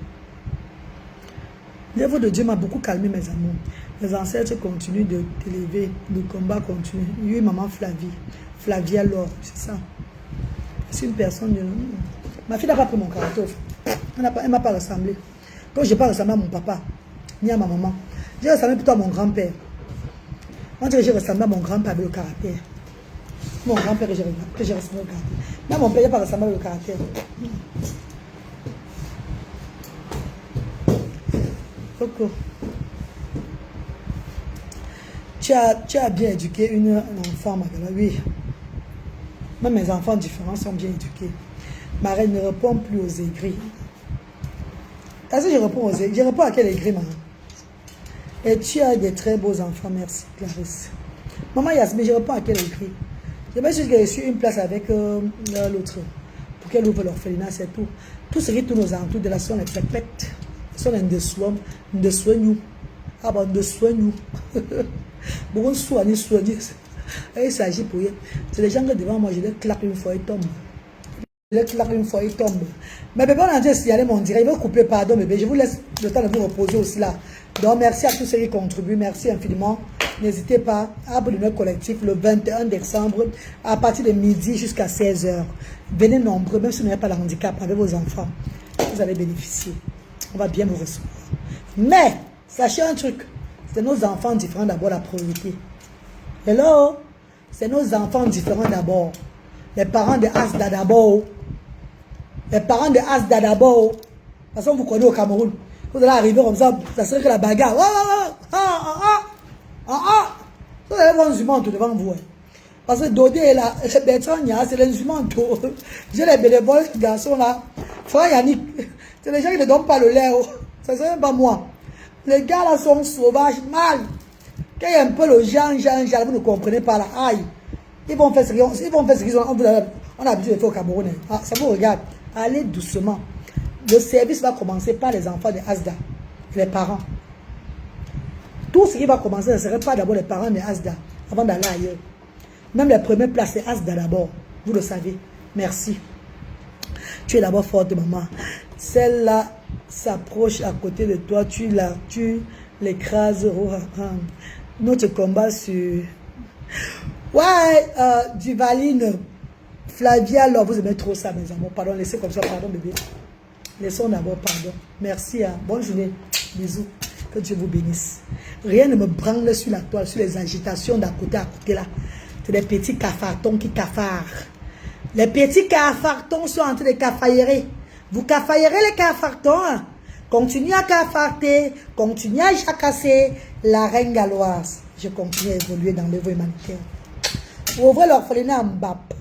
L'œuvre de Dieu m'a beaucoup calmé, mes amours. Les ancêtres continuent de t'élever. Le combat continue. Oui, maman Flavie. Flavia Laure, c'est ça. C'est une personne de... Ma fille n'a pas pris mon caractère. Elle ne m'a pas ressemblé. Quand je n'ai pas ressemblé à mon papa, ni à ma maman, j'ai ressemblé plutôt à mon grand-père. On dirait que j'ai ressemblé à mon grand-père avec le caractère. Mon grand-père que j'ai ressemblé au caractère. Mais mon père n'a pas ressemblé au caractère. Coco. Tu as bien éduqué un enfant, Magala, oui. Même mes enfants différents sont bien éduqués. Ma reine ne répond plus aux aigris. Est-ce que je réponds aux aigris? Je réponds à quel aigri, maman? Et tu as des très beaux enfants, merci, Clarisse. Maman Yasmine, je réponds à quel aigri? Je me suis dit que je suis une place avec l'autre. Pour qu'elle ouvre l'orphelinat, c'est tout. Tout ce qui tourne aux alentours de la soin, les pépètes. Sont de soigneux. Ah bon, de soigneux. Beaucoup de soigneux. Il s'agit pour eux. C'est les gens que devant moi, je les claque une fois, ils tombent. Je les claque une fois, ils tombent. Mais bébé, on a dit s'y aller, mon direct. Il va couper, pardon, bébé. Je vous laisse le temps de vous reposer aussi là. Donc, merci à tous ceux qui contribuent. Merci infiniment. N'hésitez pas à abonner notre collectif le 21 décembre à partir de midi jusqu'à 16h. Venez nombreux, même si vous n'avez pas de handicap, avec vos enfants. Vous allez bénéficier. On va bien vous recevoir. Mais, sachez un truc. C'est nos enfants différents d'abord la priorité. Hello? C'est nos enfants différents d'abord. Les parents de Asda d'abord. Les parents de Asda d'abord. De toute façon, vous connaissez au Cameroun. Vous allez arriver comme ça, ça serait que la bagarre. Vous allez voir un zumanto devant vous. Parce que Dodé est là, Bertrand Nia, c'est les zumanto. J'ai les bénévoles garçons là. Frère Yannick, c'est les gens qui ne donnent pas le lait. Ça ne serait même pas moi. Les gars là sont sauvages, mal. Quand il y a un peu le genre, vous ne comprenez pas là. Aïe. Ils vont faire ce qu'ils ont. On a l'habitude de faire au Cameroun. Ah, ça vous regarde. Allez doucement. Le service va commencer par les enfants de Asda, les parents. Tout ce qui va commencer, ce ne serait pas d'abord les parents de Asda, avant d'aller ailleurs. Même les premières places, c'est Asda d'abord. Vous le savez. Merci. Tu es d'abord forte, maman. Celle-là s'approche à côté de toi. Tu l'écrases. Notre combat sur... Ouais, Duvaline, Flavia, alors vous aimez trop ça, mes amours. Pardon, laissez comme ça, pardon, bébé. Laissons d'abord, pardon. Merci, hein. Bonne journée. Bisous. Que Dieu vous bénisse. Rien ne me branle sur la toile, sur les agitations d'à côté à côté là. C'est des petits cafartons qui cafarent. Les petits cafartons sont en train de cafaillerer. Vous cafaillerez les cafartons. Hein? Continuez à cafarter, continuez à jacasser la reine galloise. Je continue à évoluer dans l'œuvre humanitaire. Ouvrez l'orphelinat en BAP.